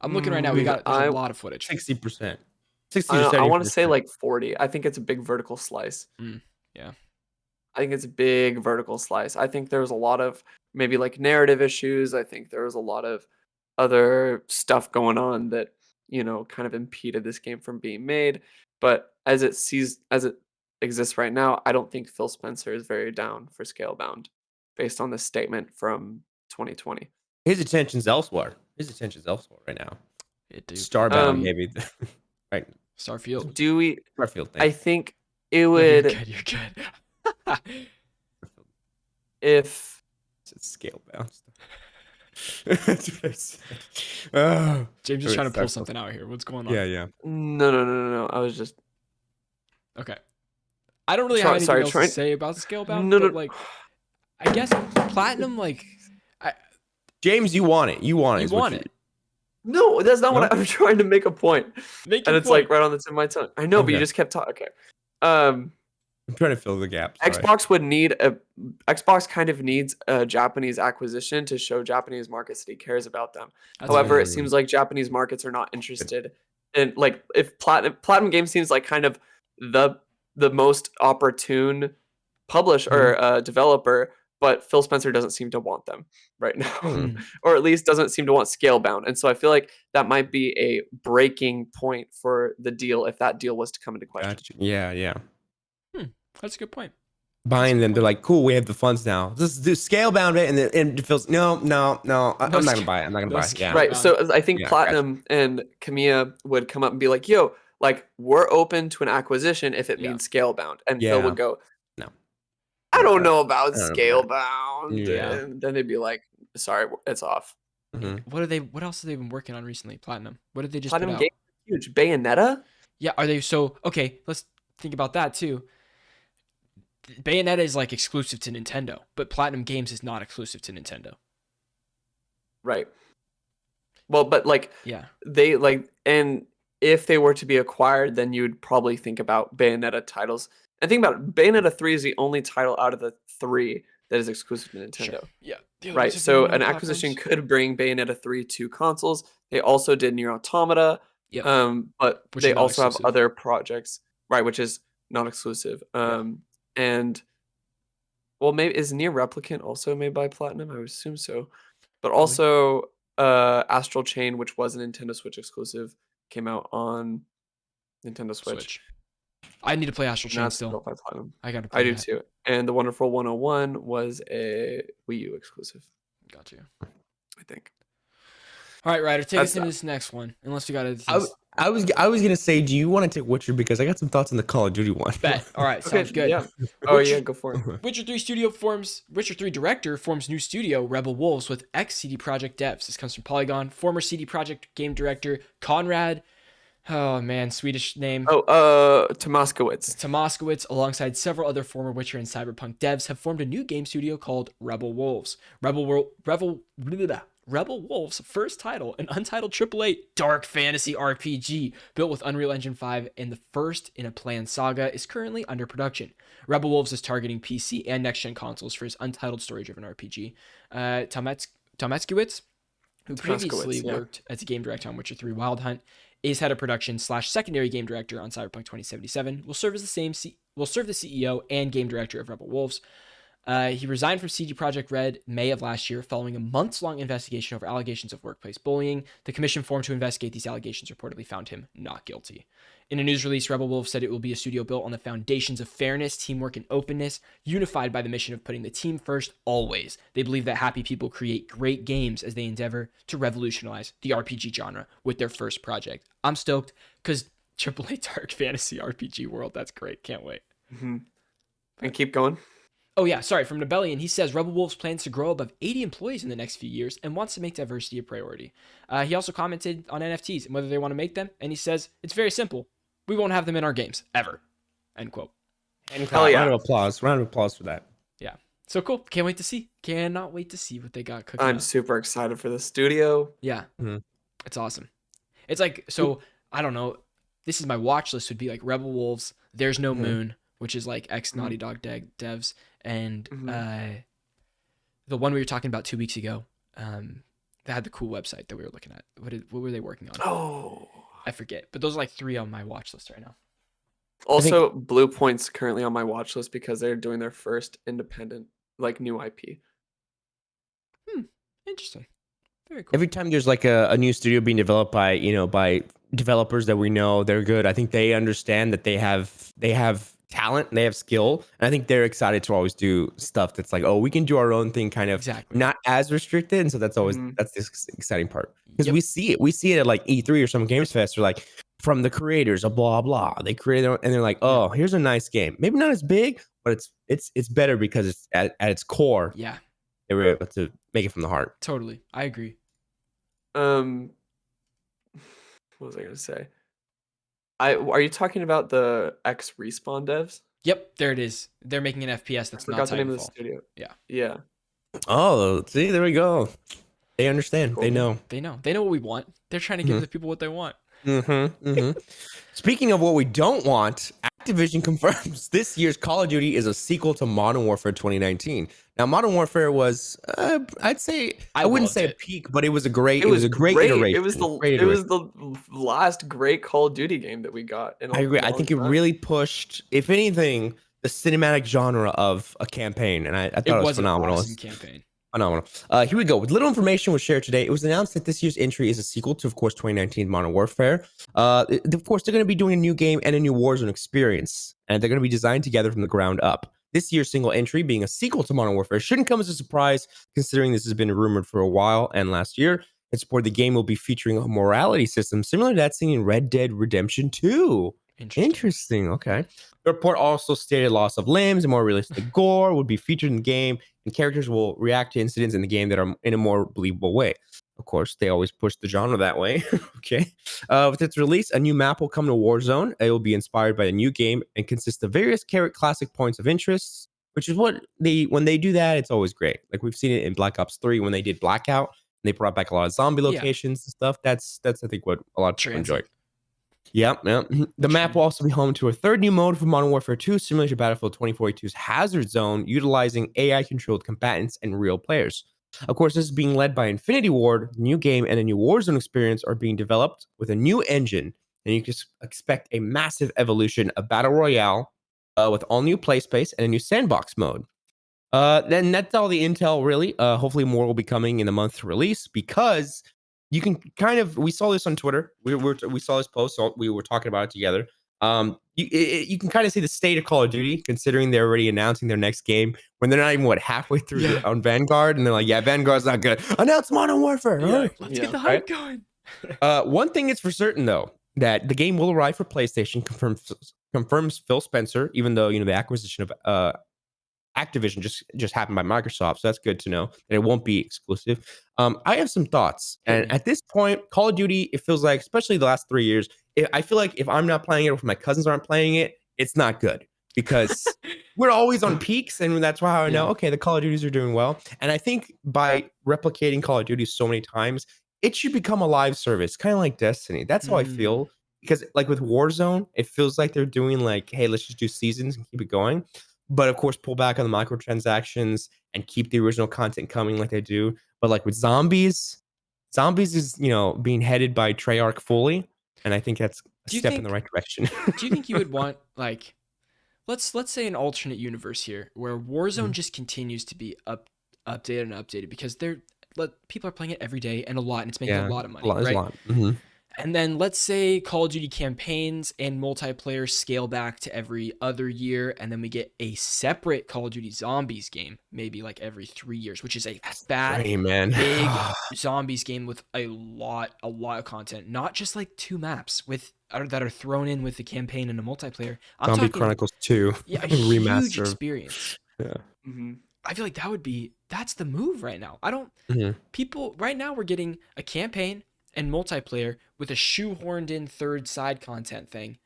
I'm looking right now. There's
I
a lot of footage.
60%. 60
I,
to
don't know, I
70%.
want to say like 40. I think it's a big vertical slice.
Yeah.
I think it's a big vertical slice. I think there's a lot of maybe like narrative issues. I think there was a lot of other stuff going on that, kind of impeded this game from being made. But as it exists right now, I don't think Phil Spencer is very down for Scalebound based on this statement from 2020.
His attention's elsewhere. His attention's elsewhere right now.
It do.
Starbound,
Um,
maybe. Right.
Starfield.
Do we
Starfield
I
thing.
think it
No, you're
would
good. You're good.
if
It's Scalebound stuff. That's what I said. Oh,
James is
Wait,
trying to pull
Starfield.
something out here. What's going on?
yeah.
no. I was just
Okay. I don't really have anything else to
trying.
say about Scalebound,
No,
but
no.
like, I guess Platinum, like,
James, you want it. You want it.
you
is what
want
you-
it.
No, that's not
No?
what I'm trying to make a point.
Make
And
your
it's like
point.
right on the tip of my tongue. I know, but you
Okay.
just kept talking. Okay.
I'm trying to fill the gap. Sorry.
Xbox kind of needs a Japanese acquisition to show Japanese markets that he cares about them.
That's
However,
fair.
it seems like Japanese markets are not interested in, like, if Platinum Games seems like kind of the most opportune publisher or developer, but Phil Spencer doesn't seem to want them right now,
Hmm.
or at least doesn't seem to want Scalebound. And so I feel like that might be a breaking point for the deal if that deal was to come into question.
Gotcha. Yeah.
That's a good point.
Buying them, they're like, cool, we have the funds now. Let's do Scalebound it, and it feels no. I'm not gonna buy it. I'm not gonna
no
buy it. Yeah.
Right.
Scalebound.
So I think
Yeah,
Platinum and Kamiya would come up and be like, "Yo, like we're open to an acquisition if it
Yeah.
means Scalebound," and Phil
Yeah.
would go,
No.
"I don't know about
I don't know
Scalebound,"
Yeah.
and then they'd be like, "Sorry, it's off."
Mhm.
What else have they been working on recently? Platinum. What did they just put
Platinum
out?
Games is huge. Bayonetta.
Yeah, are they so okay, let's think about that too. Bayonetta is like exclusive to Nintendo, but Platinum Games is not exclusive to Nintendo.
Right. Well, but like
Yeah.
they like, and if they were to be acquired, then you would probably think about Bayonetta titles. And think about it, Bayonetta 3 is the only title out of the 3 that is exclusive to Nintendo.
Sure. Yeah. The others
Right.
have been
So
on other
an acquisition
platforms.
could bring Bayonetta 3 to consoles. They also did Nier Automata.
Yep.
But
Which
they
are not
also have
exclusive.
other projects, right, which is not exclusive. And well, maybe is Nier Replicant also made by Platinum? I would assume so. But
Probably.
also Astral Chain, which was a Nintendo Switch exclusive, came out on Nintendo Switch.
I need to play Astral
And
Chain
that's
still.
built by Platinum.
I gotta play
I do
that.
too. And the Wonderful 101 was a Wii U exclusive,
Got you.
I think.
All right, Ryder, take us
That's
into this next one. Unless we got other
I,
things.
I was gonna say, do you want to take Witcher, because I got some thoughts on the Call of Duty one.
Bet. All right, sounds good.
Yeah. Oh
Witcher-
yeah, go for it.
Witcher 3 director forms new studio Rebel Wolves with ex-CD Projekt devs. This comes from Polygon. Former CD Projekt game director Konrad, oh man, Swedish name,
Tomaskowitz.
Tomaskowitz, alongside several other former Witcher and Cyberpunk devs, have formed a new game studio called Rebel Wolves. Rebel Wolves' first title, an untitled AAA dark fantasy RPG built with Unreal Engine 5 and the first in a planned saga, is currently under production. Rebel Wolves is targeting PC and next-gen consoles for his untitled story-driven RPG. Tomaskowitz, who previously
yeah.
worked as a game director on Witcher 3 Wild Hunt, is head of production / secondary game director on Cyberpunk 2077. Will serve the CEO and game director of Rebel Wolves. He resigned from CD Projekt Red May of last year following a months-long investigation over allegations of workplace bullying. The commission formed to investigate these allegations reportedly found him not guilty. In a news release, Rebel Wolves said it will be a studio built on the foundations of fairness, teamwork, and openness, unified by the mission of putting the team first always. They believe that happy people create great games as they endeavor to revolutionize the RPG genre with their first project. I'm stoked because AAA dark fantasy RPG world, that's great. Can't wait.
Mm-hmm. And keep going.
Oh yeah, sorry, from Nebellion, he says Rebel Wolves plans to grow above 80 employees in the next few years and wants to make diversity a priority. He also commented on NFTs and whether they want to make them, and he says, it's very simple. We won't have them in our games, ever. End quote.
Hell yeah.
Round of applause for that.
Yeah. So cool. Can't wait to see. Cannot wait to see what they got cooking
I'm
up.
super excited for the studio.
Yeah.
Mm-hmm.
It's awesome. It's like, so, I don't know, this is my watch list would be like Rebel Wolves, There's No Moon, which is like ex Naughty Dog devs, and the one we were talking about 2 weeks ago, that had the cool website that we were looking at. What were they working on?
Oh,
I forget, but those are like 3 on my watch list right now.
Also, Blue Point's currently on my watch list because they're doing their first independent, like, new IP.
Interesting. Very cool.
Every time there's like a new studio being developed by developers that we know they're good, I think they understand that they have talent, they have skill, and I think they're excited to always do stuff that's like, oh, we can do our own thing, kind of
Exactly.
not as restricted. And so that's always that's the exciting part, because
Yep.
we see it at like E3 or some Games Fest, or like from the creators of blah blah, they create their own, and they're like, oh, here's a nice game, maybe not as big, but it's better because it's at its core.
Yeah,
They were able to make it from the heart.
totally. I agree.
What was I gonna say? Are you talking about the ex Respawn devs?
Yep, there it is. They're making an FPS that's not
Forgot the name of the
Titanfall.
studio.
Yeah.
Yeah.
Oh, see, there we go. They understand. They know.
They know what we want. They're trying to give the people what they want.
Speaking of what we don't want, Activision confirms this year's Call of Duty is a sequel to Modern Warfare 2019. Now, Modern Warfare was, I'd say, I wouldn't
loved
say a
it.
peak, but it was a great iteration.
It was the last great Call of Duty game that we got.
I agree. I think it really pushed, if anything, the cinematic genre of a campaign, and I thought it was phenomenal.
An awesome campaign.
Phenomenal. Here we go. With little information was shared today, it was announced that this year's entry is a sequel to, of course, 2019 Modern Warfare. Of course, they're going to be doing a new game and a new Warzone experience, and they're going to be designed together from the ground up. This year's single entry, being a sequel to Modern Warfare, shouldn't come as a surprise, considering this has been rumored for a while. And last year, in support, the game will be featuring a morality system similar to that seen in Red Dead Redemption 2. Interesting. Okay. The report also stated loss of limbs and more realistic gore would be featured in the game, and characters will react to incidents in the game that are in a more believable way. Of course, they always push the genre that way. Okay. With its release, a new map will come to Warzone. It will be inspired by the new game and consist of various classic points of interest, which is when they do that, it's always great. Like we've seen it in Black Ops 3 when they did Blackout. And they brought back a lot of zombie locations and stuff. That's I think what a lot of people enjoy. Yep, yep. The map will also be home to a third new mode for Modern Warfare 2, similar to Battlefield 2042's Hazard Zone, utilizing AI-controlled combatants and real players. Of course, this is being led by Infinity Ward. The new game and a new Warzone experience are being developed with a new engine, and you can expect a massive evolution of Battle Royale with all new play space and a new sandbox mode. Then that's all the intel, really. Hopefully, more will be coming in the month to release because you can kind of. We saw this on Twitter. We saw this post. So we were talking about it together. You can kind of see the state of Call of Duty, considering they're already announcing their next game when they're not even halfway through on Vanguard, and they're like, "Yeah, Vanguard's not good. Announce Modern Warfare."
Yeah,
Let's get the hype going.
One thing is for certain though, that the game will arrive for PlayStation. Confirms Phil Spencer, even though the acquisition of Activision just happened by Microsoft, so that's good to know that it won't be exclusive. I have some thoughts, and at this point, Call of Duty, it feels like, especially the last 3 years, I feel like if I'm not playing it or if my cousins aren't playing it, it's not good because we're always on peaks, and that's why I know okay, the Call of Duties are doing well. And I think by replicating Call of Duty so many times, it should become a live service, kind of like Destiny. That's how I feel. Because like with Warzone, it feels like they're doing like, hey, let's just do seasons and keep it going. But of course, pull back on the microtransactions and keep the original content coming like they do. But like with zombies is being headed by Treyarch fully, and I think that's a step in the right direction.
Do you think you would want like, let's say an alternate universe here where Warzone just continues to be updated because people are playing it every day and a lot, and it's making a lot of money, right?
A lot. Mm-hmm.
And then let's say Call of Duty campaigns and multiplayer scale back to every other year, and then we get a separate Call of Duty Zombies game, maybe like every 3 years, which is a fat, big zombies game with a lot of content, not just like 2 maps that are thrown in with the campaign and a multiplayer. I'm
Zombie
talking,
Chronicles 2,
a
remaster
huge experience.
Yeah.
I feel like that's the move right now. People right now we're getting a campaign and multiplayer with a shoehorned in third side content thing.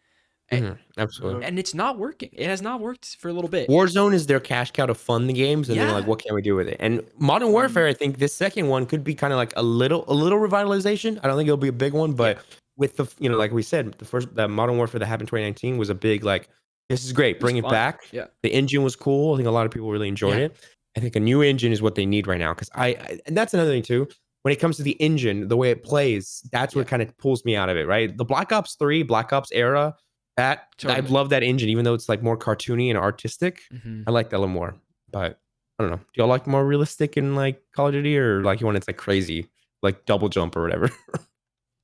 Absolutely.
And it's not working. It has not worked for a little bit.
Warzone is their cash cow to fund the games, and they're like, what can we do with it? And Modern Warfare, I think this second one could be kind of like a little revitalization. I don't think it'll be a big one, but with the like we said, the Modern Warfare that happened in 2019 was a big like, this is great, bring it back.
Yeah.
The engine was cool. I think a lot of people really enjoyed it. I think a new engine is what they need right now, because and that's another thing too. When it comes to the engine, the way it plays, that's what kind of pulls me out of it, right? The Black Ops 3, Black Ops era, I love that engine, even though it's like more cartoony and artistic. I like that a little more. But I don't know. Do y'all like more realistic in like Call of Duty, or like you want it's like crazy, like double jump or whatever?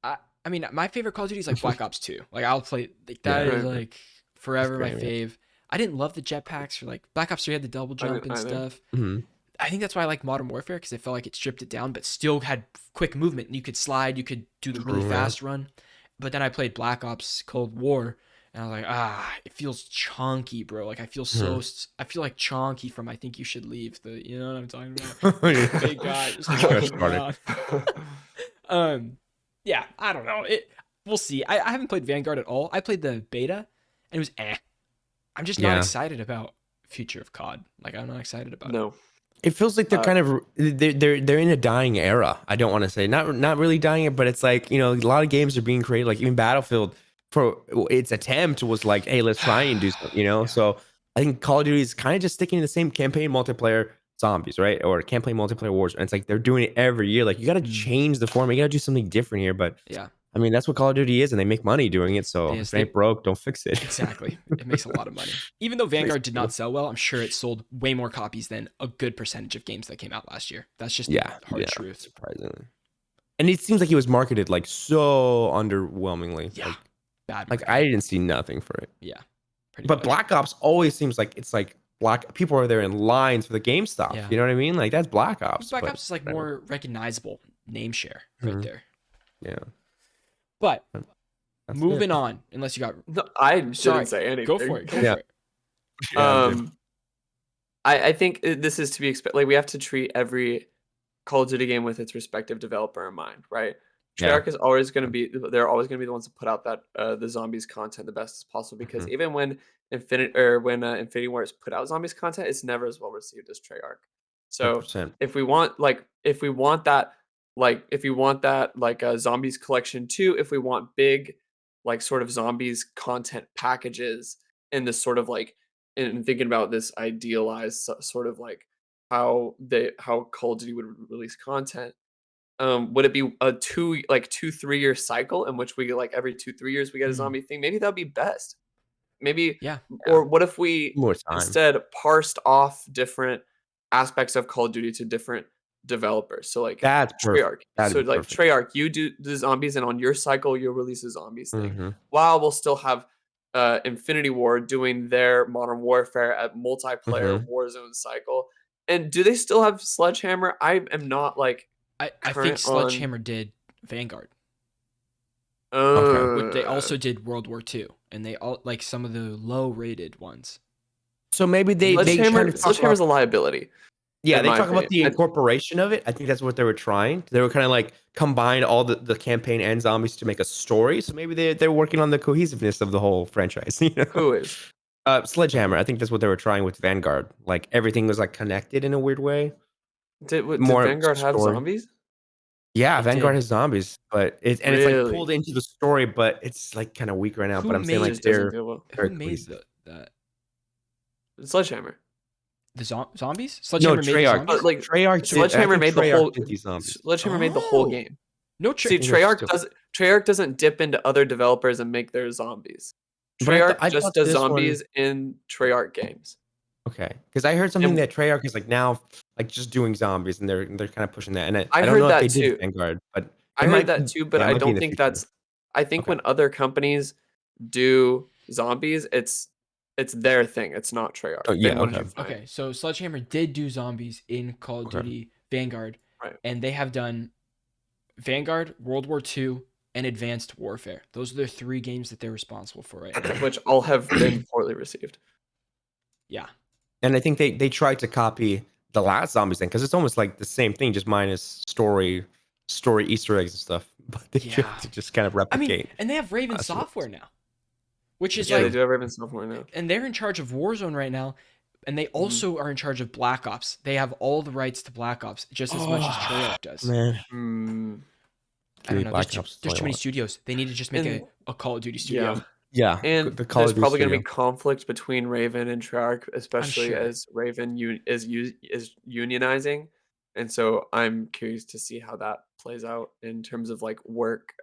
I mean, my favorite Call of Duty is like Black Ops 2. Like I'll play that is like forever my fave. I didn't love the jetpacks for like Black Ops 3 had the double jump and stuff. I think that's why I like Modern Warfare, because I felt like it stripped it down, but still had quick movement. You could slide, you could do the really fast run. But then I played Black Ops Cold War, and I was like, it feels chunky, bro. Like I feel like Chonky from I Think You Should Leave. You know what I'm talking about? Big guy. Just yeah, I don't know. We'll see. I haven't played Vanguard at all. I played the beta, and it was I'm just not excited about future of COD. Like I'm not excited about it.
It feels like they're kind of they're in a dying era. I don't want to say not really dying it, but it's like a lot of games are being created. Like even Battlefield, for its attempt was like, hey, let's try and do something. So I think Call of Duty is kind of just sticking to the same campaign multiplayer zombies, right? Or campaign multiplayer wars, and it's like they're doing it every year. Like you got to change the format. You got to do something different here. But I mean, that's what Call of Duty is, and they make money doing it. So if it ain't broke, don't fix it.
Exactly. It makes a lot of money. Even though Vanguard did not sell well, I'm sure it sold way more copies than a good percentage of games that came out last year. That's just the hard truth.
Surprisingly. And it seems like it was marketed like so underwhelmingly.
Yeah.
Like,
bad.
Like I didn't see nothing for it.
Yeah.
But bad. Black Ops always seems like it's like people are there in lines for the GameStop.
Yeah.
You know what I mean? Like that's Black Ops.
Black Ops is like more recognizable name share right there.
Yeah.
But moving on, unless you got.
No, I shouldn't say anything.
Go for it. Go for it.
I think this is to be expected. Like we have to treat every Call of Duty game with its respective developer in mind, right? Treyarch is always going to be. They're always going to be the ones to put out that the zombies content the best as possible, because even when Infinity Wars put out zombies content, it's never as well received as Treyarch. So
100%.
if we want that zombies collection 2, if we want big like sort of zombies content packages in this sort of like and thinking about this idealized sort of like how Call of Duty would release content. Would it be a 2-3 year cycle in which we like every 2-3 years we get a
Mm.
zombie thing? Maybe that'd be best. Maybe
Yeah.
or what if we
More time.
instead parsed off different aspects of Call of Duty to different developers? So like
That's perfect.
Treyarch.
That'd
So
be
like
perfect.
Treyarch, you do the zombies, and on your cycle you'll release a zombies thing.
Mhm.
While we'll still have Infinity Ward doing their Modern Warfare at multiplayer
Mhm.
Warzone cycle. And do they still have Sledgehammer? I am not like
I think
current on.
Sledgehammer did Vanguard,
Okay.
but they
Uh,
also did World War II, and they all like some of the low-rated ones.
So maybe they kind
Sledgehammer.
of talk
Sledgehammer's
about,
a liability.
yeah,
in
they
my
talk about
opinion.
the
And-
incorporation of it. I think that's what they were trying. They were kind of like combine all the campaign and zombies to make a story. So maybe they're working on the cohesiveness of the whole franchise. You know?
Who is?
Sledgehammer. I think that's what they were trying with Vanguard. Like everything was like connected in a weird way.
Did
More
Vanguard have
story.
zombies?
Yeah,
It
Vanguard
did.
has zombies, but it's
Really?
like pulled into the story, but it's like kind of weak right now.
Who
But I'm saying
made
like
Just doesn't
they're
feel well.
Who
very
made
cohesive.
that?
Sledgehammer.
The zombies?
No,
Sledgehammer made the
Treyarch.
zombies?
Like
Treyarch. Did,
Sledgehammer
I think
made the
Treyarch
whole
did these zombies.
Sledgehammer made the whole
Oh.
game.
No,
See,
Treyarch
Treyarch
still-
doesn't dip into other developers and make their zombies.
But I
Treyarch
I
just
thought
does
this one-
zombies in Treyarch games.
Okay, because I heard something
And-
that Treyarch is like now like just doing zombies, and they're kind of pushing that. And
I
don't
heard
know
that
if they
too.
did Vanguard, but
I
it might
heard that
be-
too, but
yeah, it
I
might be in
don't
the
think
future.
that's. I think
Okay.
when other companies do zombies, it's their thing. It's not Treyarch.
Oh, yeah,
Then what did
okay.
you find?
Okay, so Sledgehammer did do zombies in Call of
Okay.
Duty Vanguard,
Right.
and they have done Vanguard, World War II, and Advanced Warfare. Those are the 3 games that they're responsible for right now.
Which all have been poorly received.
Yeah.
And I think they tried to copy the last zombies thing because it's almost like the same thing, just minus story Easter eggs and stuff. But they
Yeah.
tried to just kind of
I
replicate.
mean, and they have Raven
That's what-
Software now, which is
Yeah, they
like,
do have Raven software now.
and they're in charge of Warzone right now, and they
Mm-hmm.
also are in charge of Black Ops. They have all the rights to Black Ops, just as much as Treyarch does.
Man,
Hmm.
I don't know.
Black
There's,
Ops is
there's
all I
too many
want.
studios. They need to just make
And-
a Call of Duty studio.
Yeah.
yeah,
And
the Call
there's
of Duty
probably going to be
studio.
conflict between Raven and Treyarch, especially
sure.
as Raven is unionizing, and so I'm curious to see how that plays out in terms of like work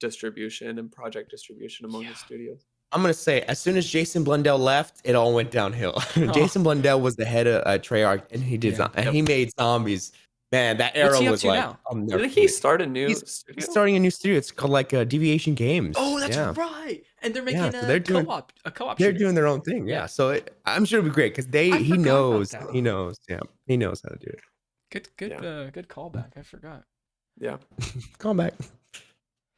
distribution and project distribution among
Yeah.
the studios.
I'm gonna say as soon as Jason Blundell left, it all went downhill. Jason Blundell was the head of Treyarch, and he did
Yeah.
and he made zombies. Man, that
What's
era
he up
was
to
like,
now?
I'll never
Didn't
forget
he
it.
start a new
He's
studio?
starting a new studio. It's called like Deviation Games.
Oh, that's
yeah.
right. And they're making
Yeah, so they're
a
doing-
co-op.
They're
shooter.
doing their own thing. Yeah,
Yeah.
so I'm sure it'll be great because
I
he
forgot about
knows
that.
he knows. Yeah, he knows how to do it.
Good
Yeah.
good callback. I forgot.
Yeah.
Come back.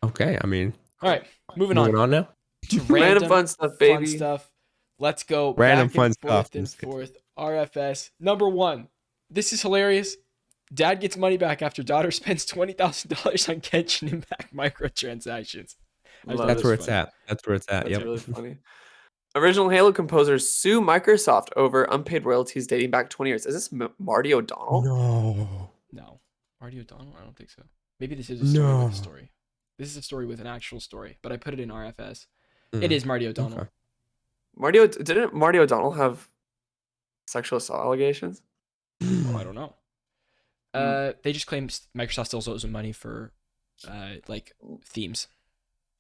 Okay, I mean,
All right, moving
moving
on
on now.
to
Random fun stuff, baby.
stuff. Let's go
Random
back
fun
and
stuff.
forth and
Let's get-
forth. RFS number 1. This is hilarious. Dad gets money back after daughter spends $20,000 on Genshin Impact microtransactions. I
Love
thought
That's
it
where
was
it's
funny.
at. That's where it's at.
That's
Yep.
really funny. Original Halo composers sue Microsoft over unpaid royalties dating back 20 years. Is this Marty O'Donnell?
No.
No, Marty O'Donnell. I don't think so. Maybe this is a story with
No.
a story. This is a story with an actual story, but I put it in RFS.
Mm,
It is Marty O'Donnell.
okay.
Didn't Marty O'Donnell have sexual assault allegations?
Oh, I don't know. They just claim Microsoft still owes them money for like themes.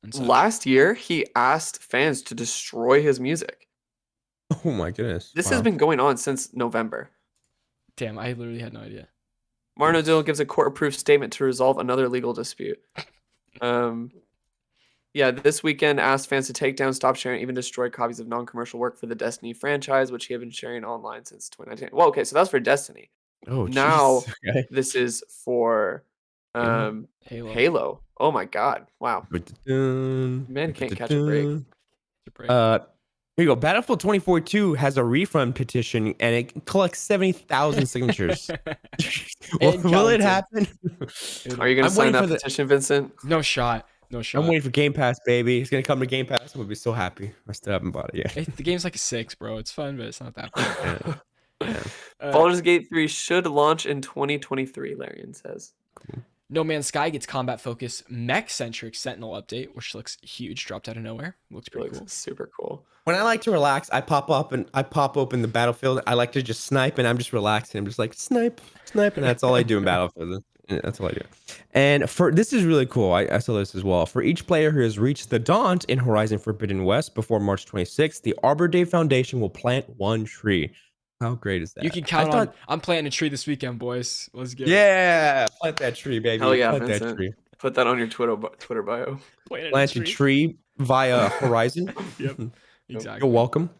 And such.
Last year, he asked fans to destroy his music.
Oh my goodness.
This
Wow.
has been going on since November.
Damn, I literally had no idea.
Martin O'Donnell gives a court-approved statement to resolve another legal dispute. Yeah, this weekend asked fans to take down, stop sharing, even destroy copies of non-commercial work for the Destiny franchise, which he had been sharing online since 2019. Well, okay, so that's for Destiny.
Oh,
now-
jeez. Okay.
This is for
Halo.
Halo.
Halo. Oh my God! Wow,
Ba-da-dun,
man can't catch a break.
ba-da-dun.
It's a break.
Here you go. Battlefield 2042 has a refund petition and it collects 70,000 signatures. will
And
will it
counting.
happen?
Are you gonna
I'm
sign
waiting
that
for the-
petition, Vincent?
No shot. No shot.
I'm waiting for Game Pass, baby. It's gonna come to Game Pass. I'm gonna be so happy. I still haven't bought it yet.
The game's like a 6, bro. It's fun, but it's not that fun.
Yeah.
Uh,
Baldur's Gate 3 should launch in 2023, Larian says.
No Man's Sky gets combat focused mech centric Sentinel update, which looks huge. Dropped out of nowhere. Looks
It
pretty
looks
cool.
super cool.
When I like to relax, I pop open the battlefield. I like to just snipe, and I'm just relaxing. I'm just like snipe, and that's all I do in Battlefield. Yeah, that's all I do. And for this is really cool. I saw this as well. For each player who has reached the Daunt in Horizon Forbidden West before March 26th, the Arbor Day Foundation will plant 1 tree. How great is that?
You can count on. I'm planting a tree this weekend, boys. Let's get it.
Yeah, plant that tree, baby.
Hell yeah,
plant that
Vincent.
tree.
Put that on your Twitter bio.
Plant a tree via Horizon.
Yep. Exactly.
You're welcome.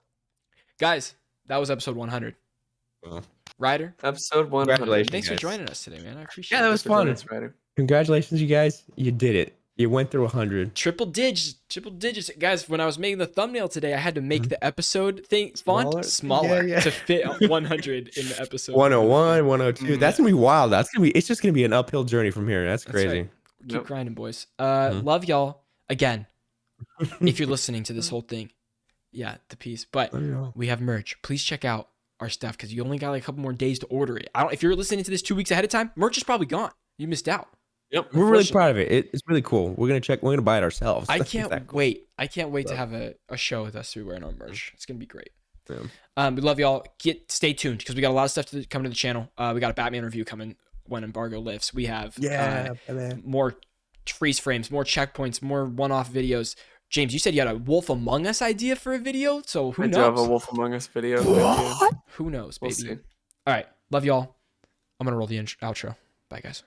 Guys, that was episode 100.
Well,
Ryder,
Episode 100.
Congratulations.
thanks for
guys.
joining us today, man. I appreciate
Yeah, that
it.
was
Thanks for joining
fun.
us, Ryder.
Congratulations, you guys. You did it. You went through 100.
Triple digits. Guys, when I was making the thumbnail today, I had to make the episode thing font smaller
Yeah.
to fit 100 in the episode.
101, 102.
Mhm.
That's gonna be wild. It's just gonna be an uphill journey from here. That's
That's
crazy.
right. Keep
Yep.
grinding, boys.
Mhm.
Love y'all. Again, if you're listening to this whole thing, yeah, the piece. But we have merch. Please check out our stuff because you only got like a couple more days to order it. If you're listening to this 2 weeks ahead of time, merch is probably gone. You missed out.
Yep.
We're really
Unfortunately.
proud of it. It's really cool. We're gonna buy it ourselves.
I
That's
can't
that cool.
wait. I can't wait to have a show with us through wearing our merch. It's gonna be great.
Yeah.
We love y'all. Stay tuned because we got a lot of stuff coming to the channel. We got a Batman review coming when embargo lifts. We have more freeze frames, more checkpoints, more one-off videos. James, you said you had a Wolf Among Us idea for a video, so who
I do have a
knows?
Wolf Among Us video.
Who knows,
We'll
baby?
see.
All right, love y'all. I'm gonna roll the outro. Bye, guys.